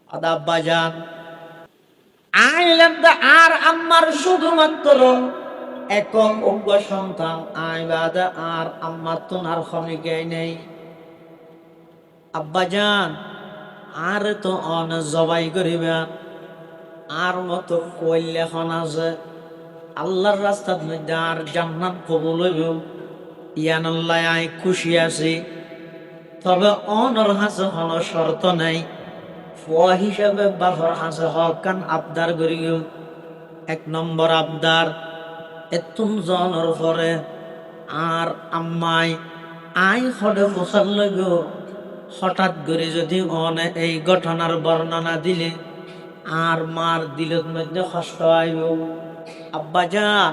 আব্বাজান আইলাম আর আম্মার শুধুমাত্র একক অজ্ঞ সন্তান আইবাদা আর আম্মার তো আর ক্ষমিকাই নেই। আব্বাজান আর তো অন জবাই করিবা আর মতো কইলে এখন আছে আল্লাহর রাস্তার মধ্যে আর জান্নাত কবুল হইব ইয়ান আল্লাহ আই খুশি আছি। তবে অনর হাসে হন শর্ত নাই ফুয়া হিসাবে বাফর হাসে হকান আবদার করিও। এক নম্বর আবদার এতুন জনের পরে আর আম্মাই আই হডে ফসল লইব হঠাৎ করে যদি অনে এই ঘটনার বর্ণনা দিলে আর মার দিলের মধ্যে কষ্ট আইব। আব্বাজান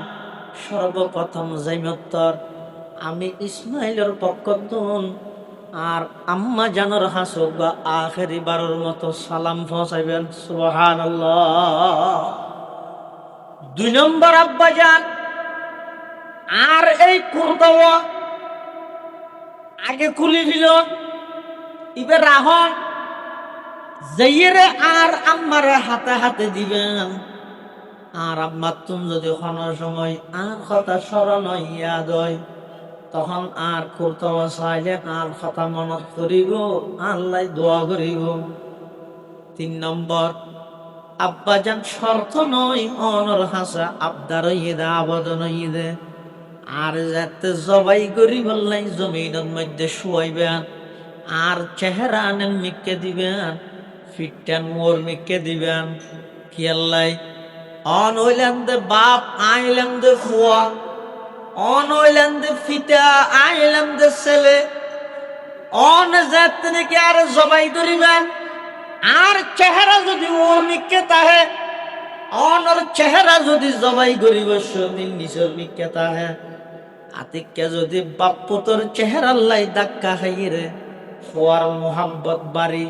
সর্বপ্রথম যাইমত্তর আমি ইসমাইলের পক্ষতুন আর আম্মা জানোর হাসুক বা আখেরি বারের মতো সালাম পৌঁছাইবেন। সুবহানাল্লাহ। দুই নম্বর আব্বাজান আর এই কুর্তাও আগে খুলি দিল ইবে রাহন যাইরে আর আম্মারে হাতে হাতে দিবেন। আর আম্মার তুম যদি কোনো সময় আর কথা স্মরণ হইয়া দয় তখন আর কুর্তাও চাইলে আর কথা মনত করিব আল্লাহ দোয়া করিব। তিন নম্বর আব্বাজান শর্ত নয় অনর হাসা আবদার হইদে আবেদন হইদে আর যাতে জবাই করি বললাই জমিনের মধ্যে শুয়াইবেন আর চেহারা আনেন মিকে দিবেন ফিটটান মোর মিকে দিবেন। কি আল্লাহ অন হইলেন দে বাপ আইলেন দে ফুয়া অন হইলেন দে ফিতা আইলেন দে ছেলে অন যাতে নাকি আর জবাই করিবেন আর চেহারা যদি ওর মিকে তাহে অনর চেহারা যদি জবাই করিব শরীর নিচের মিকে তাহে আতিককে যদি বাপ্পুতর চেহারা লাই ধাক্কা খাইরে ফোয়ার মোহাব্বত বাড়ি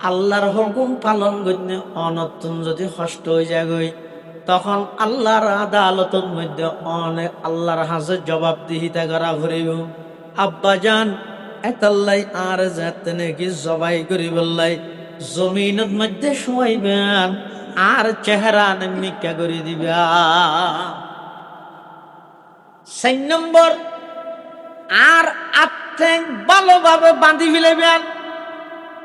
আল্লাহর হুকুম পালন করতে অনতুন যদি কষ্ট হয়ে যায় তখন আল্লাহর আদালতের মধ্যে অনেক আল্লাহর হাজর জবাবদিহিতা করা ঘুরিব। আব্বাজান এতাল্লাই আর যাতে নাকি জবাই করি বললাই জমিনের মধ্যে শুয়াইবেন আর চেহারা নিকা করে দিবা। 4 নম্বর আর আত্মেং ভালোভাবে বাঁধি ফেলেবেন।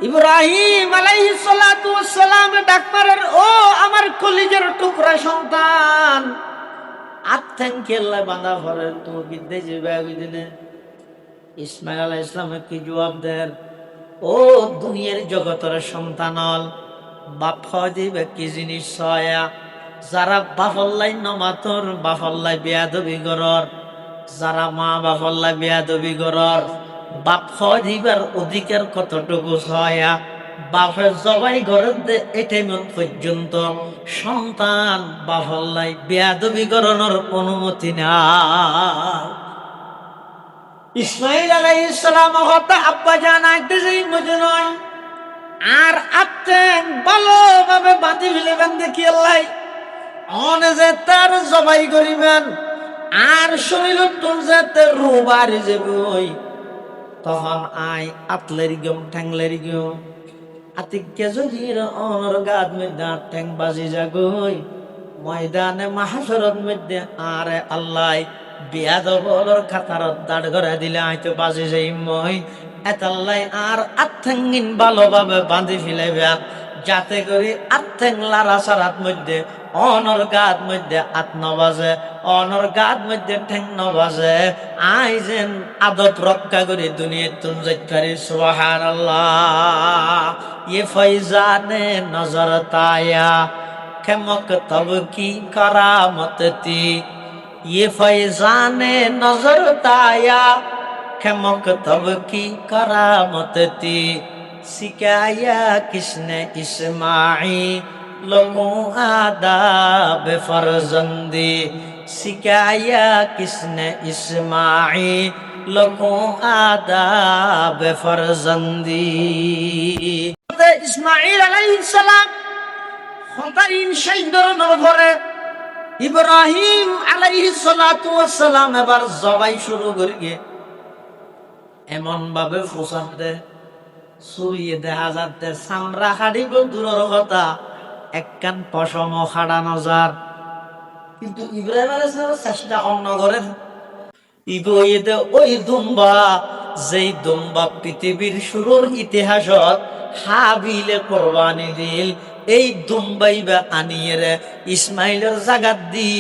ইব্রাহিম আলাইহিস সালাতু ওয়াস সালাম ডাক মারেন ও আমার কলিজার টুকরা সন্তান আত্মেং কেল্লা বাঁধা করেন তুমি বিদ্যে যাবে দিনে। ইসমাইল আলাইহিস সালাম কি জবাব দেন ও দুনিয়ার জগতের সন্তান বাপ দিবে কি জিনিস ছয়া যারা বাফল্লাই নমাতর বাফল্লাই বেয়াদবি গরর যারা মা বাফল্লাই বেয়াদবি গরর বাপ দিবার অধিকার কতটুকু ছয়া বাপের জবাই ঘরের এটাই পর্যন্ত সন্তান বাফল্লাই বেয়াদবি গরনের অনুমতি না। ইসমাইল আলাইহিস সালাম হতা আব্বা জান আইতেছে মজে নয় আর আত্মেন ভালোভাবে বাঁধি ফেলেবেন দেখি আল্লাহ অনে যে তার জবাই করিবেন আর শরীর তোর যেতে রুবারি যাবই তখন আই আতলের গম ঠ্যাংলের গম আতিকে যদি অনর গাদ মধ্যে ঠ্যাং বাজি যাগই ময়দানে মাহশরের মধ্যে আরে আল্লাহ বিয়াদবর খাতারত দাঁড় করে দিলে হয়তো বাজে যাই মই এতাল্লাই আর আত্মাঙ্গিন ভালোভাবে বাঁধি ফেলেবে যাতে করে আত্মাং লারা সারাত মধ্যে অনর গাদ মধ্যে আত্ম বাজে অনর গাদ মধ্যে ঠেং বাজে আই যেন আদত রক্ষা করে দুনিয়া তুন যাইতারি। সুবহানাল্লাহ। ये फैजाने नजर ताया खेमक तब की करामत थी ये फैजाने नजर ताया खेमक तब की करामत थी सिखाया किसने इस्माइल को आदाब फर्जंदी सिखाया किसने इस्माइल को आदाब फर्जंदी। ইসমাইল আলাইহিস সালাম হতাইন শাইদরনের ঘরে ইব্রাহিম আলাইহিস সালাতু ওয়াস সালাম এবার জবাই শুরু করিয়ে এমন ভাবে ফুসাদ দে চুরিয়ে দেখা যাতে চামড়া খাড়িব দূরের কথা, একখান পশম খাড়ানো যার। কিন্তু ইব্রাহিম আলাইহিস সালাম চেষ্টা অন্য করেন। ইবইতে ওই দুম্বা, যেই দুম্বা পৃথিবীর শুরুর ইতিহাসত হাবিলে কোরবানি দিল, এই দুম্বাই বা আনিয়ে রে ইসমাইলের জাগাত দি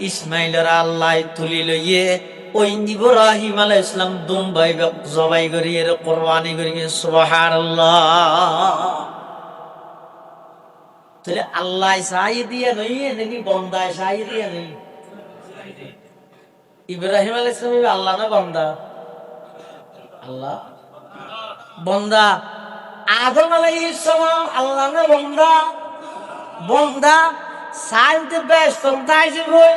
ইসমাইলের আল্লাহ তুলি লইয়ে ওই ইব্রাহিম আলাইহিস সালাম দুম্বাই বা জবাই করিয়ে কোরবানি করিয়ে। সুবহানাল্লাহ। তাহলে আল্লাহ চাই দিয়ে নইয়ে নাকি বন্দায় চাই দিয়ে নই? ইব্রাহিম আলাইহিস সালাম আল্লাহ না বান্দা? আল্লাহ বান্দা। আদম আলাইহিস সালাম আল্লাহ না বান্দা? বান্দা। চাইতে ব্যস্ত তাইছে বই,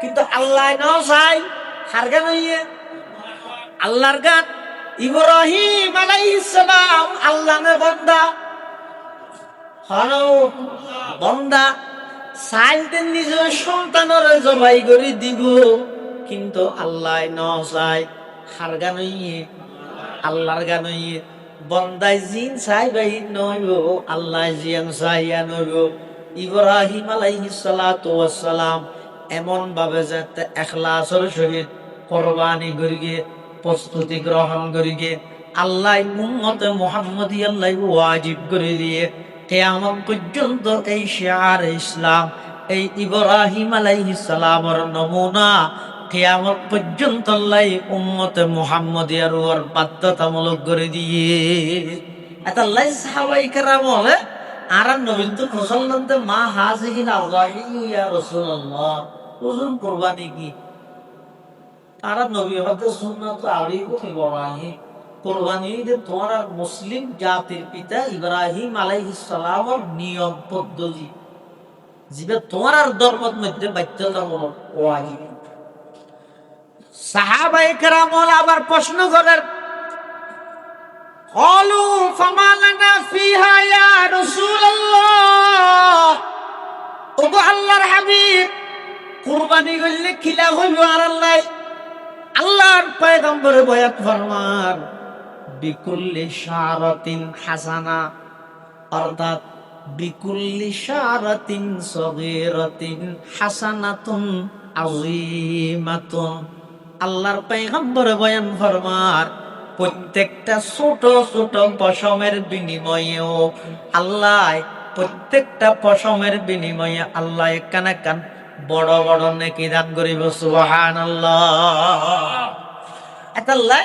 কিন্তু আল্লাহ নাও চাই হার গান হইয়ে আল্লাহর গান। ইব্রাহিম আলাইহিস সালাম আল্লাহ না বান্দা? হানো বান্দা। চাইতে নিজের সন্তানের জবাই করে দিব, কিন্তু আল্লাহ ন চাই হার গান হইয়ে আল্লাহর গান হইয়ে। বন্দায় জিন চাই বাই নইব, আল্লাহ জিয়ান চাইয়া নইব। ইব্রাহিম আলাইহিস সালাতু ওয়াস সালাম এমন ভাবে যাতে ইখলাসের সহিত কুরবানি করিগে প্রস্তুতি গ্রহণ করিগে আল্লাহ উম্মতে মুহাম্মদী আল্লাহ ওয়াজিব করে দিয়ে কিয়ামত পর্যন্ত এই শিয়ার ইসলাম, এই ইব্রাহিম আলাইহিস সালামের নমুনা কিয়ামত পর্যন্ত আল্লাহ উম্মতে মুহাম্মদিয়ার উপর বাধ্যতামূলক করে দিয়ে। এটা আল্লাহ সাহাবায়ে কেরাম বলে আর নবীন তো মুসলমানতে মা হাজিহিল আওয়াহি ইয়া রাসূলুল্লাহ, ওজন কুরবানি কি? আর নবী হতে সুন্নাত আড়ি কোথায় বড়াই কুরবানি যে তোমার মুসলিম জাতির পিতা ইব্রাহিম আলাইহিস সালামের নিয়ম পদ্ধতি, যেটা তোমার ধর্মের মধ্যে বাধ্যতামূলক ওয়াজিব। সাহাবায়ে কেরাম আবার প্রশ্ন করেন, ক্বালু ফামা লানা ফিহা ইয়া রাসূলুল্লাহ, ওগো আল্লাহর হাবিব কুরবানি করলে খিলা হইব? আর আল্লাহর পয়গম্বরে বয়াত ফরমান, বিকুল্লি শারাতিন হাসানা, অর্থাৎ বিকুল্লি শারাতিন সগীরাতিন হাসানাতুন আযীমাতুন। আল্লাহর পয়গম্বরে বয়ান ফরমান, প্রত্যেকটা ছোট ছোট পশমের বিনিময়েও আল্লাহ, প্রত্যেকটা পশমের বিনিময়ে আল্লাহ একখান একখান বড় বড় নেকি দান করিব। সুবহানাল্লাহ। এটা আল্লাহ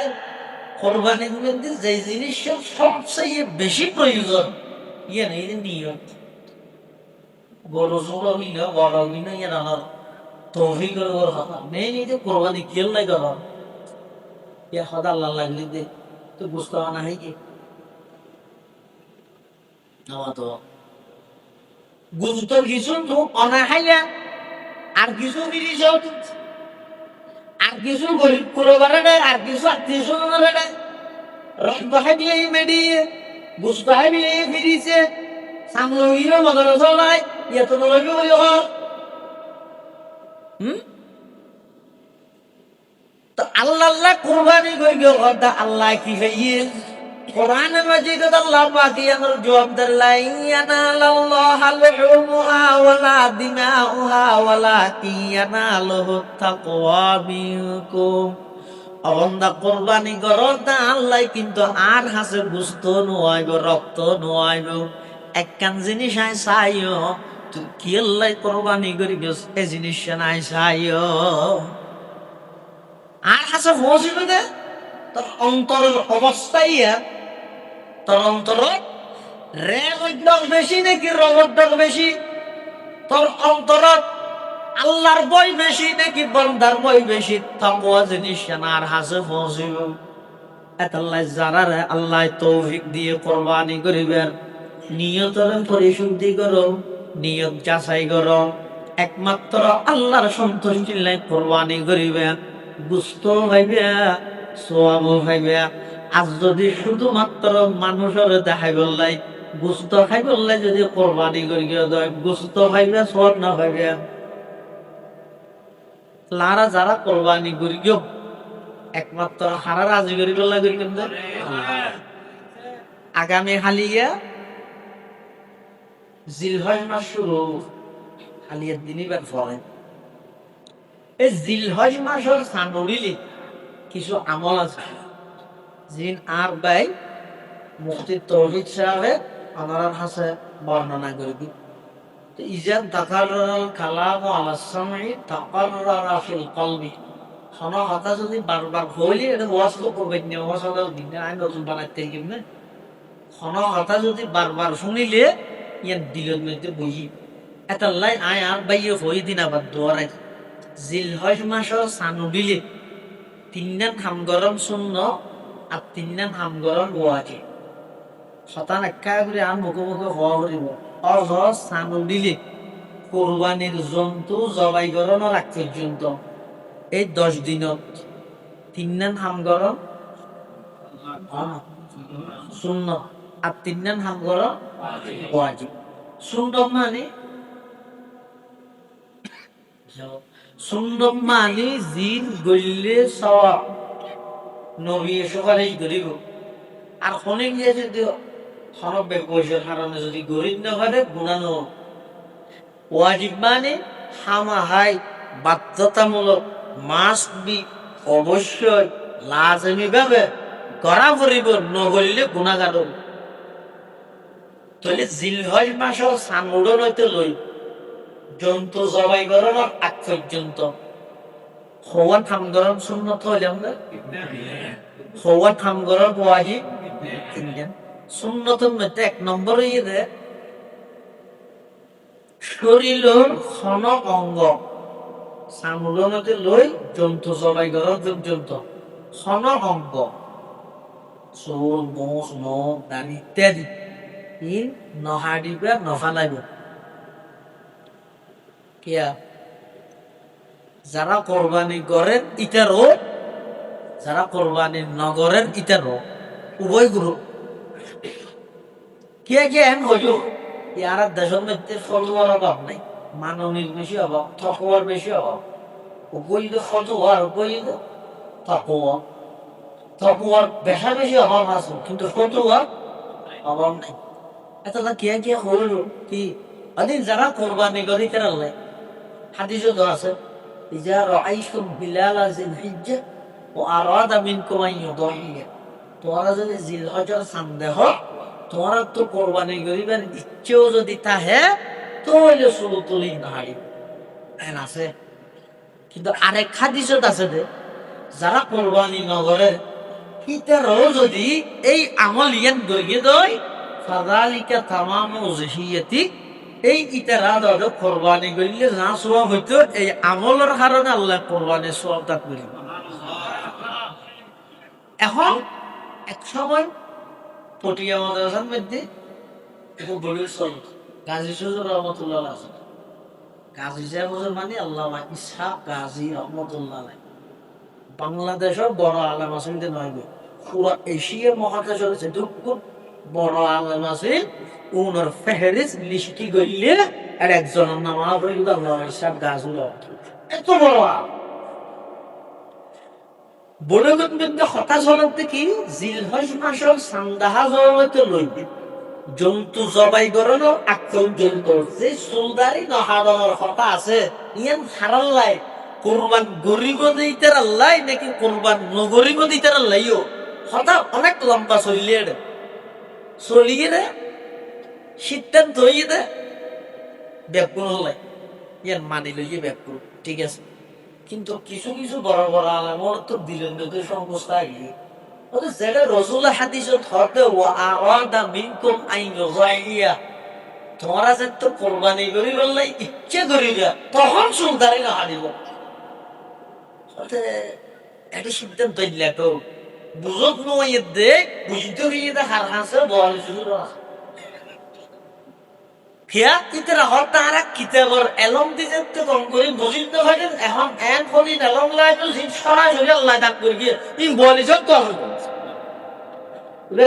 কুরবানির মধ্যে যে জিনিসের সবচেয়ে বেশি প্রয়োজন ইয়ে নেই নিয়ত। গরু ছোট হইল বড় হইল ইয়ে রানার তৌফিকের কথা নেই, নিজে কুরবানি কেল নাই কর ইয়া সদা আল্লাহ লাগলি দে তো বুঝতে না হয় কি তো গুজতো কিছু অনাহাইয়া আর কিছু জিনিস আর কিছু গরিব কুরবারে দেয়, আর কিছু আত্মীয় স্বজনের দেয়। রক্ত হাবিয়ে মেডিয়ে গুস্ত হাবিয়ে ফিরিছে সামলগিরও মদর চলাই ইয়ে তো নলবি বলি তো আল্লাহ আল্লাহ কুরবানি করি কথা আল্লাহ কি হইয়ে কোরআন মাজিদ আল্লাহ পাক ইয়ার জবাব দিলেন, ইয়ানালাল্লাহু লুহুমুহা ওয়ালা দিমাউহা ওয়ালাকিন ইয়ানালুহু তাকওয়া মিনকুম। অবন্দা কুরবানি করো তা আল্লাহ কিন্তু আর হাসে গোশত নোয়াইব, রক্ত নোয়াইব। একখান জিনিস আই চাইও তুই কি আল্লাহ কুরবানি করিবে এই জিনিস নাই চাইও আর হাসে পৌঁছিবে দে তোর অন্তরের অবস্থাই, তোর অন্তর রেগ বেশি নাকি রগর বেশি? তোর অন্তরত আল্লাহর বই বেশি নাকি বন্দার বই বেশি? তাকওয়া জিনিস আর হাসে পৌঁছিব। এতাল্লাহ যারা আল্লাহ তৌফিক দিয়ে কুরবানি করিবেন, নিয়তের পরিশুদ্ধি করো, নিয়ত যাচাই করো, একমাত্র আল্লাহর সন্তুষ্টি লাই কুরবানি করিবেন। গুস্ত হইবে, সোয়াব হইবে। আজ যদি শুধুমাত্র মানুষের দেখাই বললাই গুস্ত খাই বললাই যদি কোরবানি করি গুস্ত খাইবে সোয়াব না খাইবে। লারা যারা কোরবানি করি একমাত্র হারা রাজি করি বললাই করি কিন্তু আগামী হালিয়া জিলহজ মাস শুরু হালিয়ার দিনই বের পড়েন এই জিলহজ মাসের সানুরিলি কিছু আমল আছে জিন আর বাই মুফতি তৌহিদ সাহেব ওনার হাসে বর্ণনা করবি ইজাদ দাখালাল কালাম আলা সামঈ তাকাররারা ফিল কলবি শোনা কথা যদি বারবার হইলে এটা ওয়াজ তো করবেন না ওয়াজ হলো দিন আমি নতুন বানাইতে কিনে শোনা কথা যদি বারবার শুনিলে ইয়ার দিলের মধ্যে বুঝি এটা লাই আয় আর বাইয়ে হই দিন আবার দোয়ারাই জিলহজ মাসের সানুবিলে তিনজন হাম গরম শূন্য আর তিনজন হাম গরম ওয়াজি শতান একা করে আর মুখে মুখে হওয়া করিব অজর সানুবিলে কোরবানির জন্তু জবাই গরমের আগ পর্যন্ত এই 10 দিনত তিনজন হাম গরম শূন্য আর তিনজন হাম গরম ওয়াজি সুন্দর মানে সুন্দর মানে জিন গইলে সওয়া নবী সকালেই গরিব আর অনেক গিয়ে যদি হরবে পয়সার কারণে যদি গরিব না করে গুণানো ওয়াজিব মানে হামাহাই বাধ্যতামূলক মাস্ট বি অবশ্যই লাজমি ভাবে করা পড়িব নগরলে গুণাগার তাহলে জিলহজ মাসের সানুড়ন হইতে লই জন্তু জবাই গরমের আগ পর্যন্ত হওয়া থাম গরম সুন্নত হইলে আমরা হওয়া থাম গরম ওয়াজিব সুন্নতের মধ্যে 1 নম্বর হইয়ে শরীরের ক্ষণক অঙ্গ সামুলনতে লই জন্তু জবাই গরম পর্যন্ত ক্ষণক অঙ্গ চুল মুখ নখ দাড়ি ইত্যাদি ই নহাডিবে নফালাইব কিয়া যারা কোরবানি করেন ইটারও যারা কোরবানি নগরের ইটারও উভয় গুরু কে কে এম হইল ইয়ার দেশের মধ্যে ফলোয়ার অভাব নাই মাননীর বেশি অভাব তকওয়ার বেশি অভাব উভয় ফলোয়ার উভয় তকওয়া তকওয়ার বেশা বেশি অভাব আছে কিন্তু ফলোয়ার অভাব নাই এটা কে কে হইল কি আদিন যারা কোরবানি করি তারা লাই হাদিসে তো আছে ইজা রাআইতুম হিলাল জিলহিজ্জা ওয়া আরাদা মিনকুম আন ইউদাহিয়া তোমরা যদি জিলহজের সন্দেহ তোমরা তো কোরবানি করিবার ইচ্ছেও যদি তাহে তাহলে শুরু তুলি নাই এন আছে কিন্তু আরেক হাদিসত আছে যে যারা কোরবানি নগরে ইতারও যদি এই আমল ইয়ান গইয়ে দই ফাযালিকা তামামু উযহিয়াতি এই ইতারা দাদা কোরবানি করিলে না সওয়াব হইতো এই আমলের কারণে আল্লাহ কোরবানির সওয়াব দান করিল এখন এক সময় পটিয়া মাদ্রাসার মধ্যে বড় সল গাজী সুজুর রহমতুল্লাহ আছে গাজী সাহেব মানে আল্লামা ইসহাক গাজী রহমতুল্লাহ বাংলাদেশের বড় আলেম আছেন নয় পুরো এশিয়া মহাদেশের যেটুকু বড় আলেম আছে ওনার ফেহরিস লিস্টি গইলে আর একজনের নাম আল্লামা ইসহাক গাজী এত বড় বড়গত মধ্যে হতাশ হতে কি জিলহজ মাসের সান্দাহা জড়তে লইবে জন্তু জবাই করানো আক্রম জন্তু যে সুলদারি নহারণের কথা আছে ইয়ান হারাল্লাই কোরবান গরিব দিতে আল্লাই নাকি কোরবান নগরিব দিতে আল্লাইও হঠাৎ অনেক লম্বা চলিয়ে রে সিদ্ধান্ত হইয়ে দে ব্যাকুল হলাই ইয়ান মানি লইয়ে ব্যাকুল ঠিক আছে কিন্তু কিছু কিছু বড় বড় আলেমর তো দিলেন সংকোচ থাকে যেটা রসুল হাদিসত হতে ওয়াদা মিনকুম আইন রাইয়া তোমরা যে তো কোরবানি করি বললে ইচ্ছে করিবা তখন সুলতানি না হারিব এটা সিদ্ধান্ত দিলে তো বুঝত নয় দে বুঝতে গিয়ে হার হাসে বল শুরু কিয়া ইতরা হতারা কিতাবর এলম দিতে তো কম করে বুঝিত হয় এখন এন ফলি এলম লাই তো জিন সরাই হই আল্লাহ দান করে গিয়ে ইন বলিস তো হবে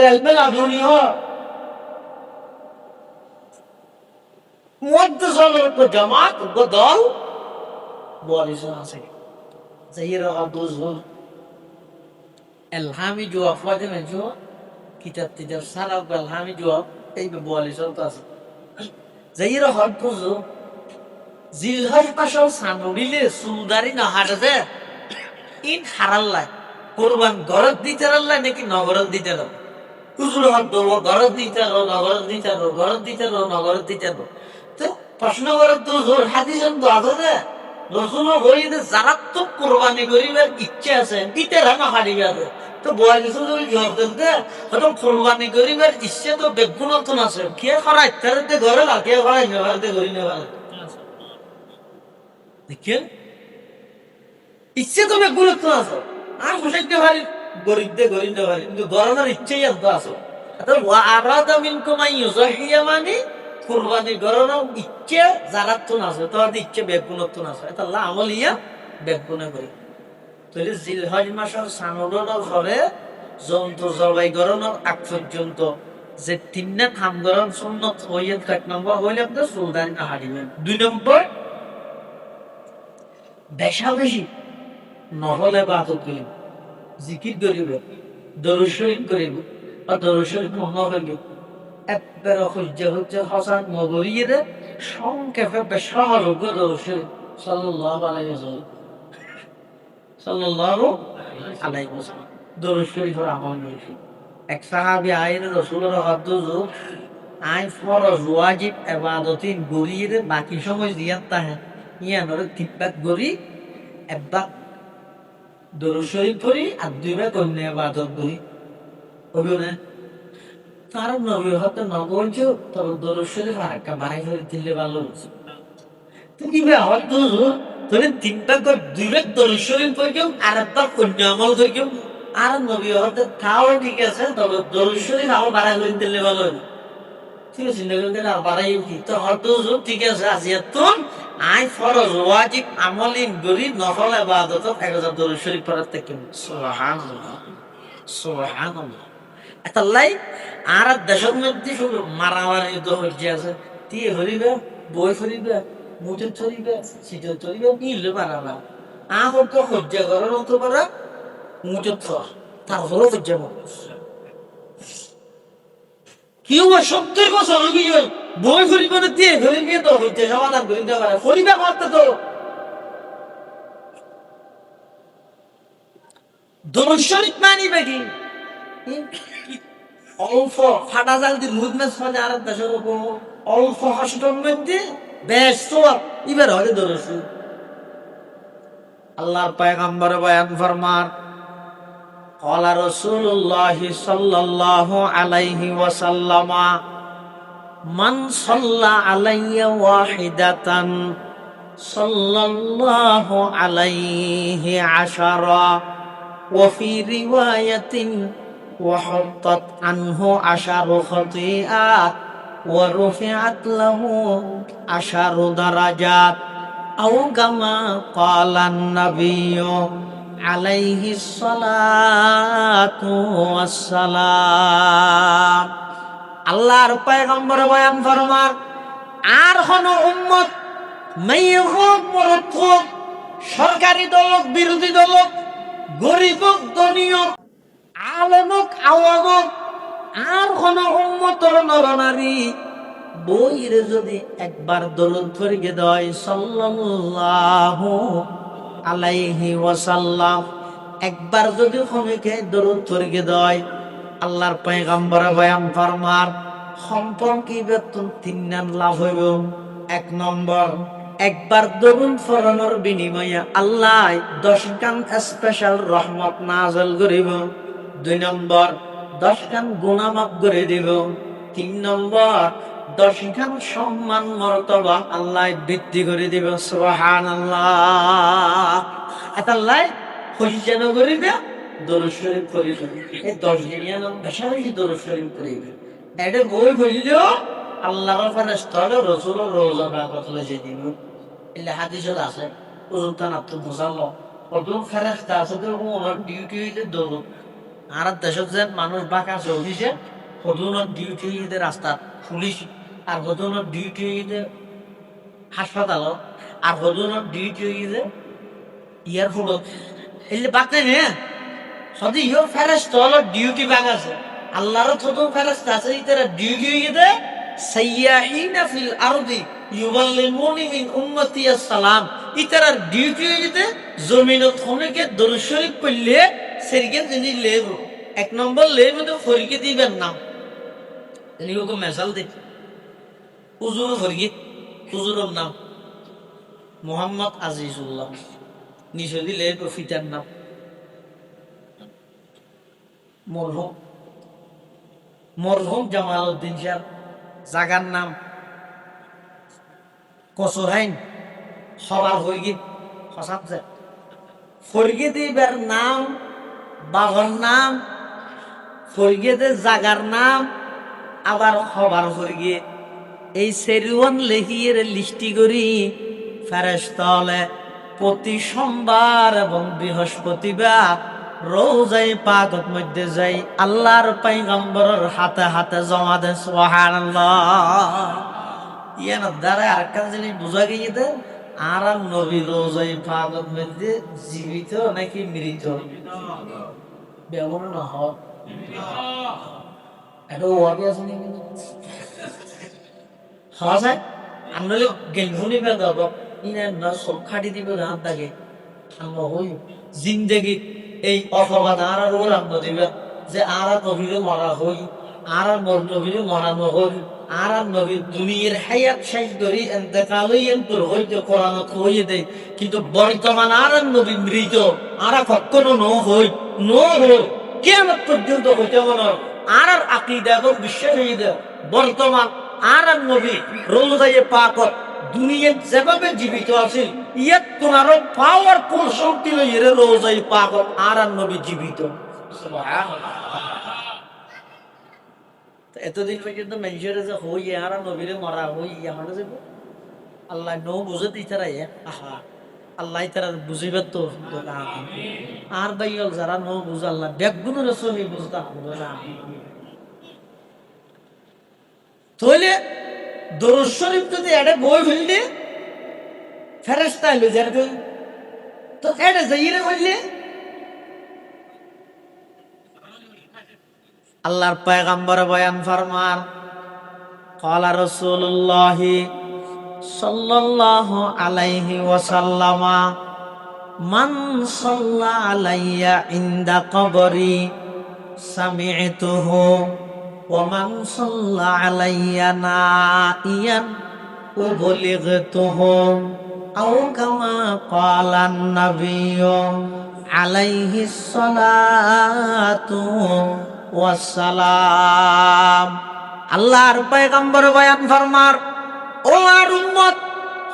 এলমে না দুনিয়া মধ্য সলের তো জামাত বদল বলিস আছে জাহির আব্দুল এলহামি जो अफवाज में जो কিতাব টিতাব সারা বেল আমি জবাব এই বোয়ালি চলতে আছে যাইয়ের হট বুঝো জিলহজ মাসেও সানুরিলে সুলদারি না হাঁটে ইন হারাল্লাই কোরবান গরত দিতে রাল্লাই নাকি নগরত দিতে রাল হুজুর হট দেবো গরত দিতে রো নগরত দিতে রো গরত দিতে রো নগরত দিতে রো তো প্রশ্ন করত তো হুজুর হাদিসন তো আছে রসুলও বলিতে যারা তো কোরবানি করিবার ইচ্ছে আছে দিতে রানা হারিবে আছে তো বয় কিছু যদি জবাব দিতে হয়তো কোরবানি করিবার ইচ্ছে তো বেগুণতন আছে কে করা ইত্যাদিতে ঘরে না কে করা ইত্যাদিতে করি নেওয়া দেখেন ইচ্ছে তো বেগুণতন আছে আর বসাইতে পারি গরিবদের গরিবদের পারি কিন্তু গরমের ইচ্ছেই আছে আরাদা মিনকুম আন ইউযাহিয়া মানে কুরবানি গরনের ইচ্ছে যারা তো আছে তোমার ইচ্ছে বেগুণতন আছে এটা আল্লাহ আমলিয়া বেগুনে করে তাহলে জিলহজ মাসের সানুরের ঘরে জন্তু জবাই গরনের আগ পর্যন্ত যে তিনটা কাম গরন সুন্নত হইয়ে 1 নম্বর হইলে আপনি সুলতান না হারিবেন 2 নম্বর বেশা বেশি নহলে বাত করিব জিকির করিব দরুদ শরীফ করিব বা দরুদ শরীফ মনে হইল একবার হজ্জে হজ্জে হাসান মগরিয়ে সংক্ষেপে বেশারোগ্য দরুদ শরীফ সাল্লাল্লাহু আলাইহি ওয়াসাল্লাম সাল্লাল্লাহু আলাইহি ওয়াসাল্লাম দরুদ শরীফের আমল নিয়েছি এক সাহাবী আইন রাসূলের হাদিস আই ফরজ ওয়াজিব ইবাদতিন গরিয়ে বাকি সময় জিয়াত তাহে ইয়ানোর তিব্বাত গরি একবার দরুদ শরীফ পড়ি আর 2 বার কন্যা ইবাদত করি হলো না তার নবীর হাতে নগরজ তবে দরুদ শরীফ আর একটা বাড়াই করে দিলে ভালো তো কি বে হয়তো তোরে 3টা করে 2 বার দরুদ শরীফ পড়িও আর একটা কন্যা আমল করিও আর নবীর হাতে তাও ঠিক আছে তবে দরুদ শরীফ আরো বাড়াই করে দিলে ভালো ঠিক আছে নগরদের আর বাড়াই কি তো হয়তো ঠিক আছে আজিয়াতুন আই ফরজ ওয়াজিব আমলিন গরি নফল ইবাদত 1000 দরুদ শরীফ পড়তে কেন সুবহানাল্লাহ সুবহানাল্লাহ আল্লাহ আর দেশের মধ্যে শুধু মারামারি তো হচ্ছে আছে দিয়ে হরিবে বই ফরিবে মুঠে চলিবে সিটে চলিবে নিলে মারাবা আহর তো হজ্জা করার মতো পারা মুঠে থর তার হলো হজ্জা কেউ 70 বছর কি বই ফরিবে না দিয়ে ফরিবে তো হজ্জা সমাধান করে দিতে পারে ফরিবে করতে তো দরুদ শরীফ মানিবে কি অল্প ফাটা জাল দিয়ে মুদ মেস ফাজে আর দেশের উপর অল্প হাসিটার মধ্যে বেশ সব এবার হলে ধরেছি আল্লাহর পয়গম্বর বয়ান ফরমান قال رسول الله صلى الله عليه وسلم من صلى علي واحدة صلى الله عليه 10 وفي رواية وحطت عنه 10 خطيئات ورفعت له 10 درجات أو كما قال النبي عليه الصلاة والسلام আল্লাহর পয়গম্বর বয়ান ফরমান আর কোন উম্মত মেয়ে হোক মরদ হোক সরকারি দল বিরোধী দল গরিব ধনী আলেমক আওয়ামক আর কোন উম্মতর নরনারী বইরে যদি একবার দরুদ পড়িয়ে দেয় সাল্লাল্লাহু আলাইহি ওয়াসাল্লাম একবার যদি কমিকে দরুদ পড়িয়ে দেয় আল্লাহর পয়গম্বর বয়ান ফরমান সম্পর্কে বেতন 3 নাম লাভ হইব 1 নম্বর একবার দরুদ পড়ানোর বিনিময়ে আল্লাহ 10 কান স্পেশাল রহমত নাযিল করিব 2 নম্বর 10 কান গুনাহ মাফ করে দিব 3 নম্বর 10 কান সম্মান মর্তবা আল্লাহ বৃদ্ধি করে দিব সুবহানাল্লাহ আল্লাহ খুশি যেন করিবে দরুদ শরীফ পড়িবে এই 10 দিনের নাম বেশি বেশি দরুদ শরীফ পড়িবে এটা বই পড়িলেও আল্লাহর ফেরেশতা রাসূলের রওজা বারাকাত লইছে দিব এই হাদিসে আছে ওজন তানাত মুসাল্লা ওজন ফেরেশতা আছে তো ওনার ডিউটি হইতে দরুদ আর দেশত যে মানুষ বাঁকা চলছে ওজনের ডিউটি হইতে রাস্তা পুলিশ আর ওজনের ডিউটি হইতে হাসপাতাল আর ওজনের ডিউটি হইতে এয়ারপোর্ট এই বাঁকতে নে যদি ইও ফেরেশতা ডিউটি বাঁকা আছে আল্লাহর ছোট ফেরেশতা আছে ইতারা ডিউটি হয়ে দে সাইয়াহিনা ফিল আরদি ইউবাল্লিমুনি মিন উম্মতি আসসালাম। ইতারার ডিউটি হয়ে দে জমিনত খনকে দরুদ শরীফ পড়লে সেরকে যিনি লেব এক নম্বর লেব তো ফরিকে দিবেন নাম তিনি ওকে মেসাল দে হুজুর ফরিকে হুজুরের নাম মোহাম্মদ আজিজুল্লাহ নিচে দিলে ফিতার নাম মরহুম মরহুম জামাল উদ্দিন সাহেব জাগার নাম কসুহাইন সবার হইগি হসাবছে ফরিকে দিবার নাম বাবার নাম ফরিকে দে জাগার নাম আবার হবার ফরিকে এই সেরিওয়ান লেহিয়ের লিস্টি করি ফেরেশতালে প্রতি সোমবার এবং বৃহস্পতিবার রোজাই পাকত মধ্যে যাই আল্লাহর পয়গম্বরের হাতে হাতে জমা দেন সুবহানাল্লাহ। ইয়ান দ্বারা আরেকটা জিনিস বোঝা গিয়েছে আর নবী রোজাই পাকত মধ্যে জীবিত নাকি মৃত ব্যবহার না হয় এটা ওয়াবি আছে নাকি হাসাই আনলে গেলভুনি বেদাব ইনা না সব খাটি দিবে হাত দাগে আমরা হই জিন্দেগি এই অপবাদ আর ওরাম দিবে যে আর নবীর মরা হই আর নবীর মরানো হই আর নবীর দুনিয়ার হায়াত শেষ করি ইন্তেকালই এন্তর হইতে কোরআন কইয়ে দেয় কিন্তু বর্তমান আর নবী মৃত আর কখনো ন হই কিয়ামত পর্যন্ত হইতে মনে আর আকীদা এবং বিশ্বাস হয়ে দেয় বর্তমান আর নবী রোজায়ে পাকত দুনিয়া যেভাবে জীবিত আছে ইয়াত কোন আরো পাওয়ারফুল শক্তি লইয়ে রোজায়ে পাকত আর নবী জীবিত এতদিন পর্যন্ত মানুষের যে হই আর নবীরে মরা হই আমরা যাব আল্লাহ নো বুঝে দিতে রাই আহা আল্লাহ তারা বুঝিবে তো আর বাইল যারা নো বুঝ আল্লাহ বেগুন রসুল বুঝতা না তাহলে দরুদ শরীফ যদি এটা বই ফেললে ফেরেশতা এলো যেরকম তো এটা যাইরে বললে আল্লাহর পয়গম্বর বয়ান ফরমান ক্বালা রাসূলুল্লাহ সাল্লাল্লাহু আলাইহি ওয়াসাল্লাম মান সাল্লা আলাইয়া ইনদা কবরি সামি'তুহু ومن صلى علي نائيا وبلغته أو كما قال النبي عليه الصلاة والسلام আল্লাহর পয়গম্বর বয়ান ফরমার ও আর উম্মত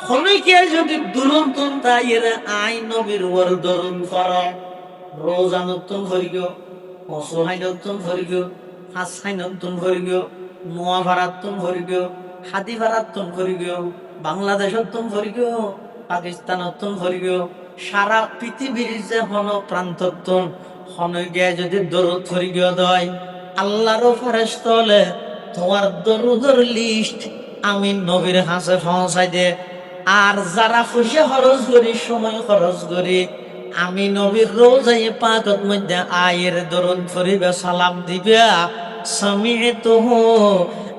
খনিকে যদি দুরন্তন তাইরে আই নবীর ওর দরুদ করো রোজা নতুন করিও অসহায় নতুন করিও হাসাইনতুন করিও নোয়া ভারাতুন করিও হাদি ভারাতুন করিও বাংলাদেশতুন করিও পাকিস্তানতুন করিও সারা পৃথিবীর যে হন প্রান্ততুন হনগে যদি দরুদ করিও দয় আল্লাহর ফেরেশতা হলে তোমার দরুদের লিস্ট আমি নবীর কাছে পৌঁছাই দে আর যারা খুশি খরচ করি সময় খরচ করি আমি নবীর রোজায়ে পাকত মধ্যে আয়ের দরুদ করিবে সালাম দিবে সামি'তুহু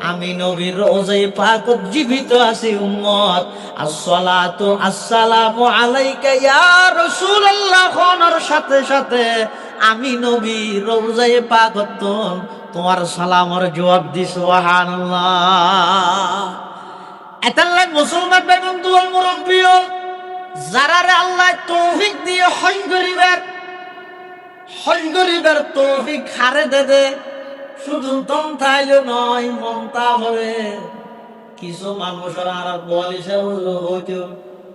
আমি নবীর রোজায়ে পাকত জীবিত আছি উম্মত আসসালাতু আসসালামু আলাইকা ইয়া রাসূলুল্লাহ খনার সাথে সাথে আমি নবী রোজায়ে পাকত তোমার সালামের জবাব দি সুবহানাল্লাহ। এতাল্লাহ মুসলমান বেগম দুয়াল মুরব্বিও যারা আল্লাহ তৌফিক দিয়ে হজ করিবার তৌফিক হারে দে শুধু দম থাইলে নয় মনটা হবে কিছু মানুষের আর বয়সে হইতো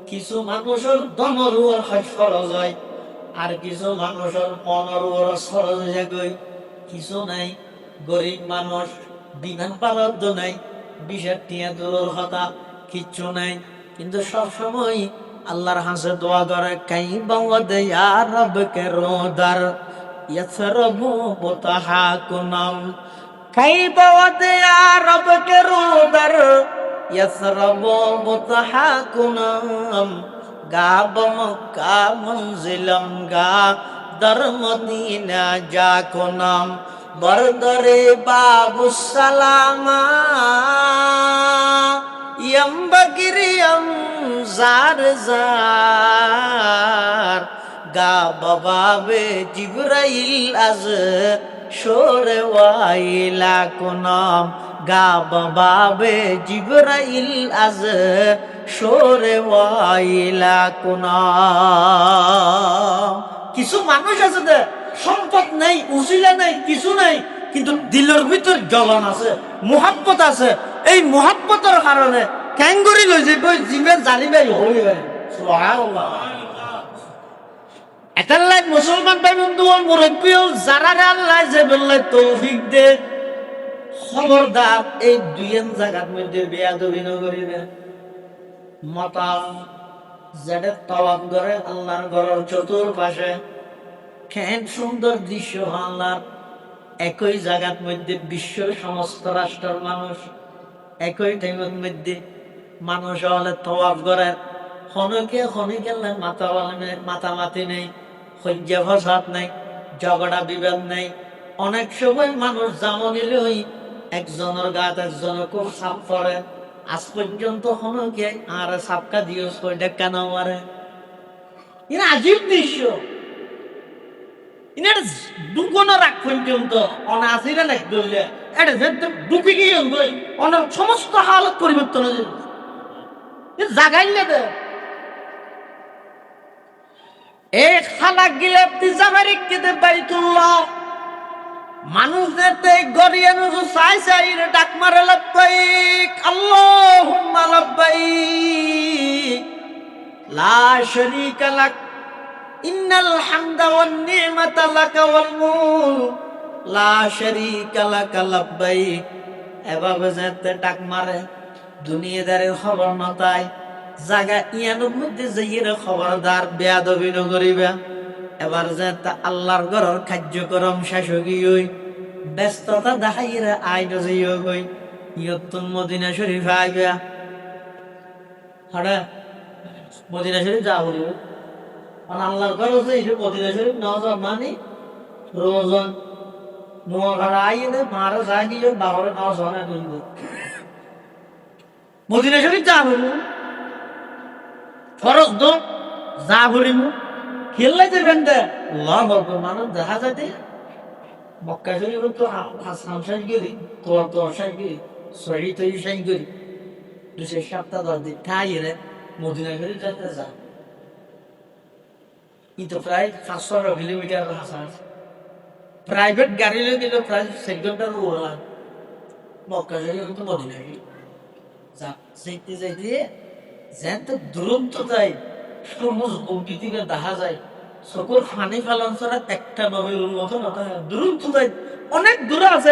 কিছু মানুষের দমর হজ খরচ হয় আর কিছু মানুষের মনের খরচ হয়ে গই কিছু নাই গরিব মানুষ বিমান পালব্ধ নাই বিষের টিয়া দূরের কথা কিচ্ছু নাই কিন্তু সবসময় আল্লাহর হাসে দোয়া করে কাইবা ওয়াদে ইয়া রব্বকে রোদার ইয়াসরাবু মুতাহাকুনাম কাইবা ওয়াদে ইয়া রব্বকে রোদার ইয়াসরাবু মুতাহাকুনাম গাব মক্কা মনজিলাম গা দর মদিনা যাকুনাম বরদরে বাবু সালামা বগিরিয়ম জার জার গা বাবে জিবরাইল আজ শোরে ওয়াইলা কুনম গা বাবে জিবরাইল আজ শোরে ওয়াইলা কুনম। কিছু মানুষ আছে দে সম্পদ নাই, উসিলা নাই, কিছু নাই, কিন্তু দিলের ভিতর জ্বলন আছে, মুহাব্বত আছে। এই মুহাব্বতের কারণে ক্যাঙ্গুরি লই যে জিমে জানিবাই হইবে। সুবহানাল্লাহ। এটালাই মুসলমান ভাই বন্ধু মুরব্বী যারা আল্লাহ যে বললে তৌফিক দে, খবরদার এই দুইয়ের জায়গার মধ্যে বেয়াদবি নগরিবে। মাতাম যেটা তাওয়াব করে আল্লাহর ঘরের চতুর্পাশে, কেন সুন্দর দৃশ্য আল্লাহর। একই জায়গার মধ্যে বিশ্বের সমস্ত রাষ্ট্রের মানুষ একই টাইমের মধ্যে মানুষ হলে তওয়াব করে, খনকে খনিকে মাতামাতি নেই, সহ্য ফসাদ নেই, ঝগড়া বিবাদ নেই। অনেক সময় মানুষ জামনিলে ওই একজনের গাত একজনের খুব সাপ পড়ে, আজ পর্যন্ত খনকে আর সাপকা দিয়েছ কেন মারে। এরা আজীব দৃশ্য, ইনার দুগুণও রাখ পর্যন্ত অনাসিরা নাক ধরলে এটা যে ঢুকে গিয়ে অনেক সমস্ত হালত পরিবর্তন হয়ে যাবে। জাগাই নেবে এই খালাক গিলে পিজাবারি কেটে বাইতুল্লাহ মানুষদের গড়িয়ে নুজু চাই চাই ডাক মারে লাব্বাইক আল্লাহুম্মা লাব্বাইক লা শারীকা লাক ইন্নাল হামদা ওয়ান নি'মাতা লাকা ওয়াল মুলক লা শারীকা লাকা লাব্বাইক। এভাবে যেতে ডাক মারে দুনিয়াদারের খবর নতায় জায়গা ইয়ানোর মধ্যে যাইয়ে খবরদার বেয়াদবি নগরিবা। এবার যেতে আল্লাহর ঘরের কার্যক্রম শেষ হই ব্যস্ততা দেখাইয়ে আইন যাইও গই ইয়তুন মদিনা শরীফ আইবা। হঠাৎ মদিনা শরীফ যা বলিব আল্লাহর ঘর হচ্ছে এই মদিনা শরীফ নজন মানে রোজন নোয়াখানা আইনে মারা যা গিয়ে বাবরে নজন মদিনা শরীফ যা বলিব ফরজ দো যা বলিব খেললে যাবেন দে লাভ হবে মানুষ দেখা যাতে মক্কা শরীফ তো হাসান সাইজ গেলি তোর সাইজ গেলি সহি তৈরি সাইজ গেলি 2 সপ্তাহ 10 দিন খাই রে মদিনা শরীফ যেতে যা কিন্তু প্রায় 500 কিলোমিটার হাসান প্রাইভেট গাড়ি লই গেলে প্রায় 6 ঘন্টার ওলা মক্কা শরীফ তো মদিনা শরীফ যা যাইতে যাইতে যেন দুরন্ত যায় সমুজ গম্ভীর দিকে দেখা যায় চকুর ফানি ফালান ছাড়া একটা নবীর মতো না দুরন্ত যায় অনেক দূরে আছে।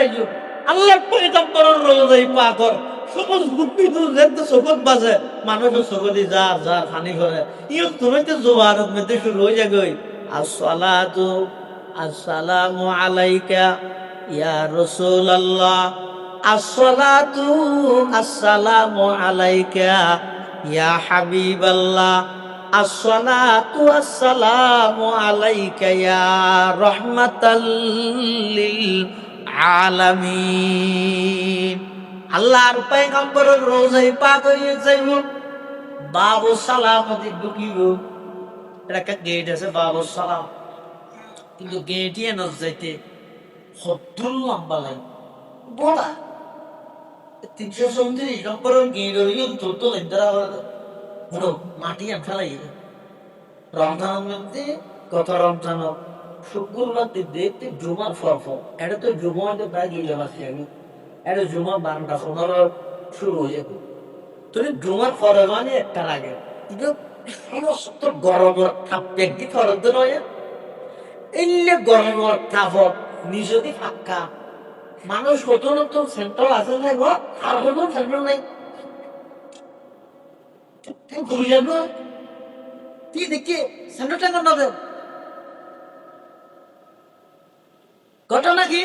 আল্লাহর পয়গম্বরের রোজাই পাকর সমুজ গম্ভীর যেন চকুত বাজে মানুষের চকুদি যার যার ফানি করে ইও তুমি তো জোয়ারত মধ্যে শুরু হয়ে যাগই আসসালাতু আসসালামু আলাইকা ইয়া রাসূলুল্লাহ আসসালাতু আসসালামু আলাইকা ইয়া হাবিবাল্লাহ আসসালাতু আসসালামু আলাইকা ইয়া রাহমাতাল লিল আলামিন। আল্লাহর পয়গম্বরের রোজায় পাক হয়ে যাইব বাবু সালামতি ঢুকিব। একটা গেট আছে বাবু সালাম, কিন্তু গেটই এনে যাইতে সত্তর লম্বা লাইন বড়া 334 নম্বরের গেট হইল ছোট মাটি ফেলাই রমজানের মধ্যে কত রমজান শুক্রবার দেখতে জুমার ফরফর এটা তো জুমার প্রায় 2 মাসে আগে এটা জুমা 12:15 শুরু হয়ে যাবে। তুমি জুমার ফরে মানে একটা লাগে কিন্তু সমস্ত গরমের তাপ একদি ফরদ নয় এলে গরমের তাপত নিজেদের ফাঁকা মানুষ কত নতুন সেন্ট্রাল আছে না গো আর কোনো সেন্ট্রাল নাই ঘুরে যাবো তুই দেখি সেন্ট্রাল টাকা না দেব ঘটনা কি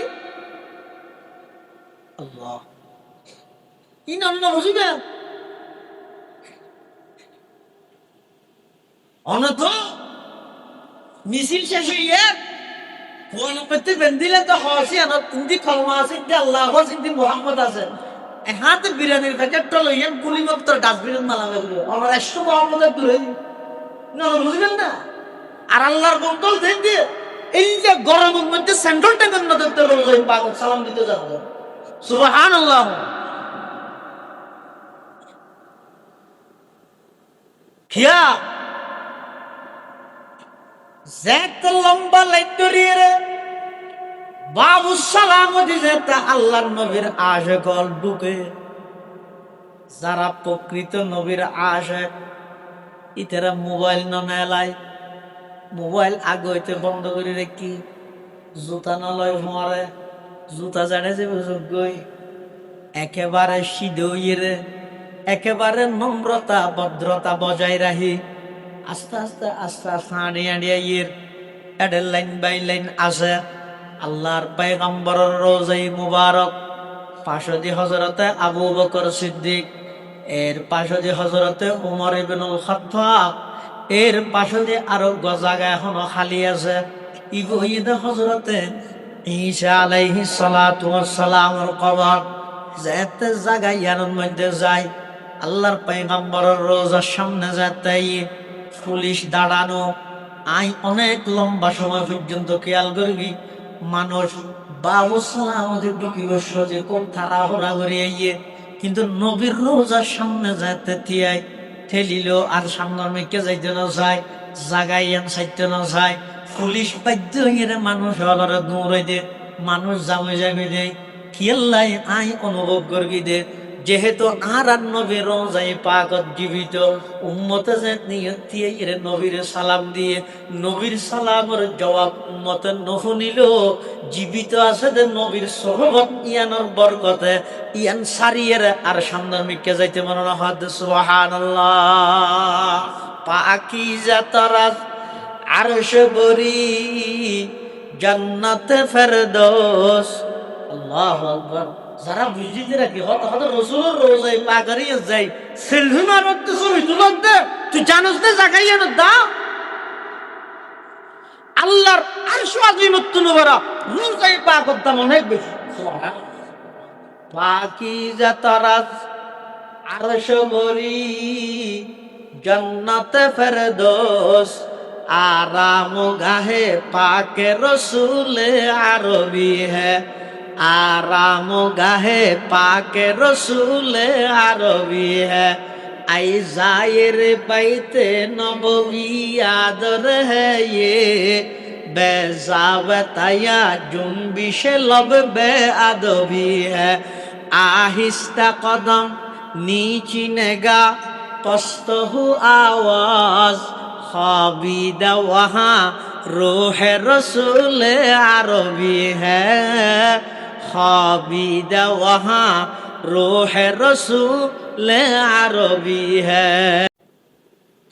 আল্লাহ কি নাম না বুঝিবে অনত মিছিল শেষ হইয়া কোন পেতে বেন্দিলে তো হসি আনো তিনটি কলমা আছে যে আল্লাহ তিনটি মোহাম্মদ আছে হাতে বিরিয়ানির প্যাকেটটা লইয়েন কুলিমত্ত ডাস্টবিনের মালা লাগলো আমার 100 মোহাম্মদের দূরে না বুঝবেন না আর আল্লাহর বন্ধল দেন দিয়ে এই যে গরমের মধ্যে সেন্ট্রাল ট্যাঙ্কের নজর পাগল সালাম দিতে যাবো সুবহানাল্লাহ কিয়া যেত লম্বা লাইটরিয়ে রে বাবু সালাম দিছে তা আল্লাহর নবীর আশিকল বুকে যারা প্রকৃত নবীর আশিক ইতারা মোবাইল ননালাই মোবাইল আগে হইতে বন্ধ করে রেখি জুতা নলয় মরে জুতা জানে যে যোগ্যই একেবারে সিধইরে একেবারে নম্রতা ভদ্রতা বজায় রাখি আস্তে আস্তে আস্তে আস্তে আড়িয়ে আড়িয়ে ইয়ের এডের লাইন বাই লাইন আছে আল্লাহর পয়গম্বরের রোজাই মুবারক পাশে হযরতে আবু বকর সিদ্দিক এর পাশে হযরতে উমর ইবনুল খাত্তাব এর পাশে আরো জায়গা এখনো খালি আছে ইবহিদে হযরতে ঈসা আলাইহিস সালাতু ওয়াস সালামের কবর যেতে জায়গা ইয়ার মধ্যে যায় আল্লাহর পয়গম্বরের রোজার সামনে যেতে পুলিশ দাঁড়ানো আই অনেক লম্বা সময় পর্যন্ত খেয়াল করবি মানুষ বাবু সালামদের ঢুকিবস যে কোন তারা হরা করে কিন্তু নবীর রোজার সামনে যাইতে তিয়াই ঠেলিল আর সামনের মেয়েকে যাইতে না যায় জাগাই চাইতে না যায় পুলিশ বাধ্য হয়ে মানুষ হলরে দৌড়াই দে মানুষ জামে যাবে দেয় খেয়াল্লাই আই অনুভব করবি দে যেহেতু আর নবীর রোজাই পাকত জীবিত উম্মতে যে নিয়ে নবীর সালাম দিয়ে নবীর সালামের জবাব উম্মতে নহুনিল জীবিত আছে যে নবীর সোহবত ইয়ানোর বরকতে ইয়ান সারিয়ে আর সামনের মিকে যাইতে মনে হয় সুবহানাল্লাহ পাকিজা তারাজ আরশ বরি জান্নাতে ফেরদৌস আল্লাহু আকবার যারা বুঝিতে রাখি হত রসুলের রোজাই পাগারিয়ে যাই সেলফি মারতে ছবি তুলক দে তুই জানোস না জাগাইয়া না দা আল্লাহর আরশ আজিমত নবরা রোজাই পাগত দাম অনেক বেশি পাকিজা তারাজ আরশ বরি জান্নাতে ফেরদৌস आराम गाहे पाके रसूले आरबी है आराम गाहे पाके रसूले आरबी है आई जायर बैते नबवी आदर है ये बेजावताया जुम्बिशे लब बे अदबी है आहिस्ता कदम नीची नेगा पस्तहु आवाज खाबिदा वहाँ रूह रसूल अरबी है खाबिदा वहाँ रूह रसूल अरबी है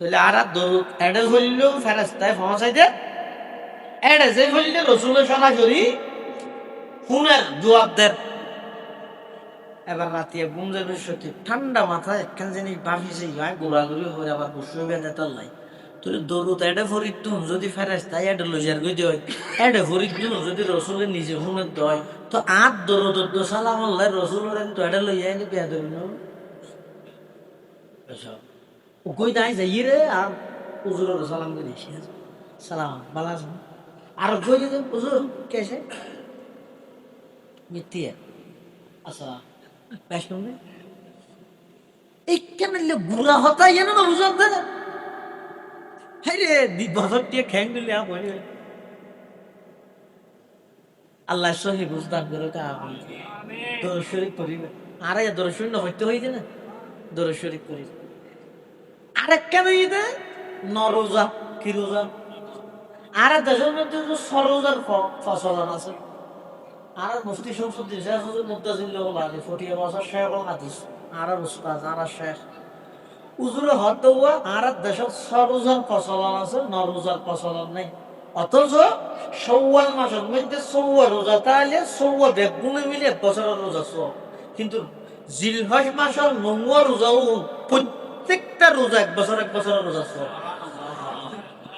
তাহলে আর দরুদ এডে হইলো ফেরেশতায় পৌঁছাই দে এডে যে হইলে রাসূলের সরাসরি ফোনের জবাব দেন এবার রাতে ঘুম যাবে সত্যি ঠান্ডা মাথায় একখান জিনিস ভাবিছে হয় গোড়াগুড়ি হয়ে আবার বসে বেঁধে তাল্লাই তুই দরুদ এডে ফরিদুন যদি ফেরেশতায় এডে লজার গই দেয় এডে ফরিদুন যদি রাসূলের নিজে ফোনের দেয় তো আর দরুদ সালাম আল্লাহ রাসূলের তো এডে লইয়া এনে বিয়া দেন আচ্ছা ও কই দাই যাই রে আর হুজুরের সালাম করি সালাম ভালো আছেন আর কই যে হুজুর কেসে মিতিয়া আচ্ছা বেশ শুনবে এই কেন গুড়া হতা জানো না হুজুর দাদা হ্যাঁ রে বছর দিয়ে খ্যাং দিলে আল্লাহ সহি বুঝদান করে দরুদ শরীফ পড়িবে আর দরুদ শরীফ হইতে হইছে না দরুদ শরীফ পড়ি আরেক কেন ইদে নরোজা কি রোজা আর দেশের মধ্যে সরোজার ফসলান আছে আর মুফতি শামসুদ্দিন শেখ হুজুর মুত্তাজিল্লাহ লাগে 40 বছর শেখ হাদিস আর উস্তাদ আর শেখ উজুরে হত হওয়া আর দেশের সরোজার ফসলান আছে নরোজার ফসলান নাই অথচ শাওয়াল মাসের মধ্যে 14 রোজা তাহলে 14 বেগুনে মিলে বছরের রোজা কিন্তু জিলহজ মাসের 9 রোজাও প্রত্যেকটা রোজা এক বছর রোজা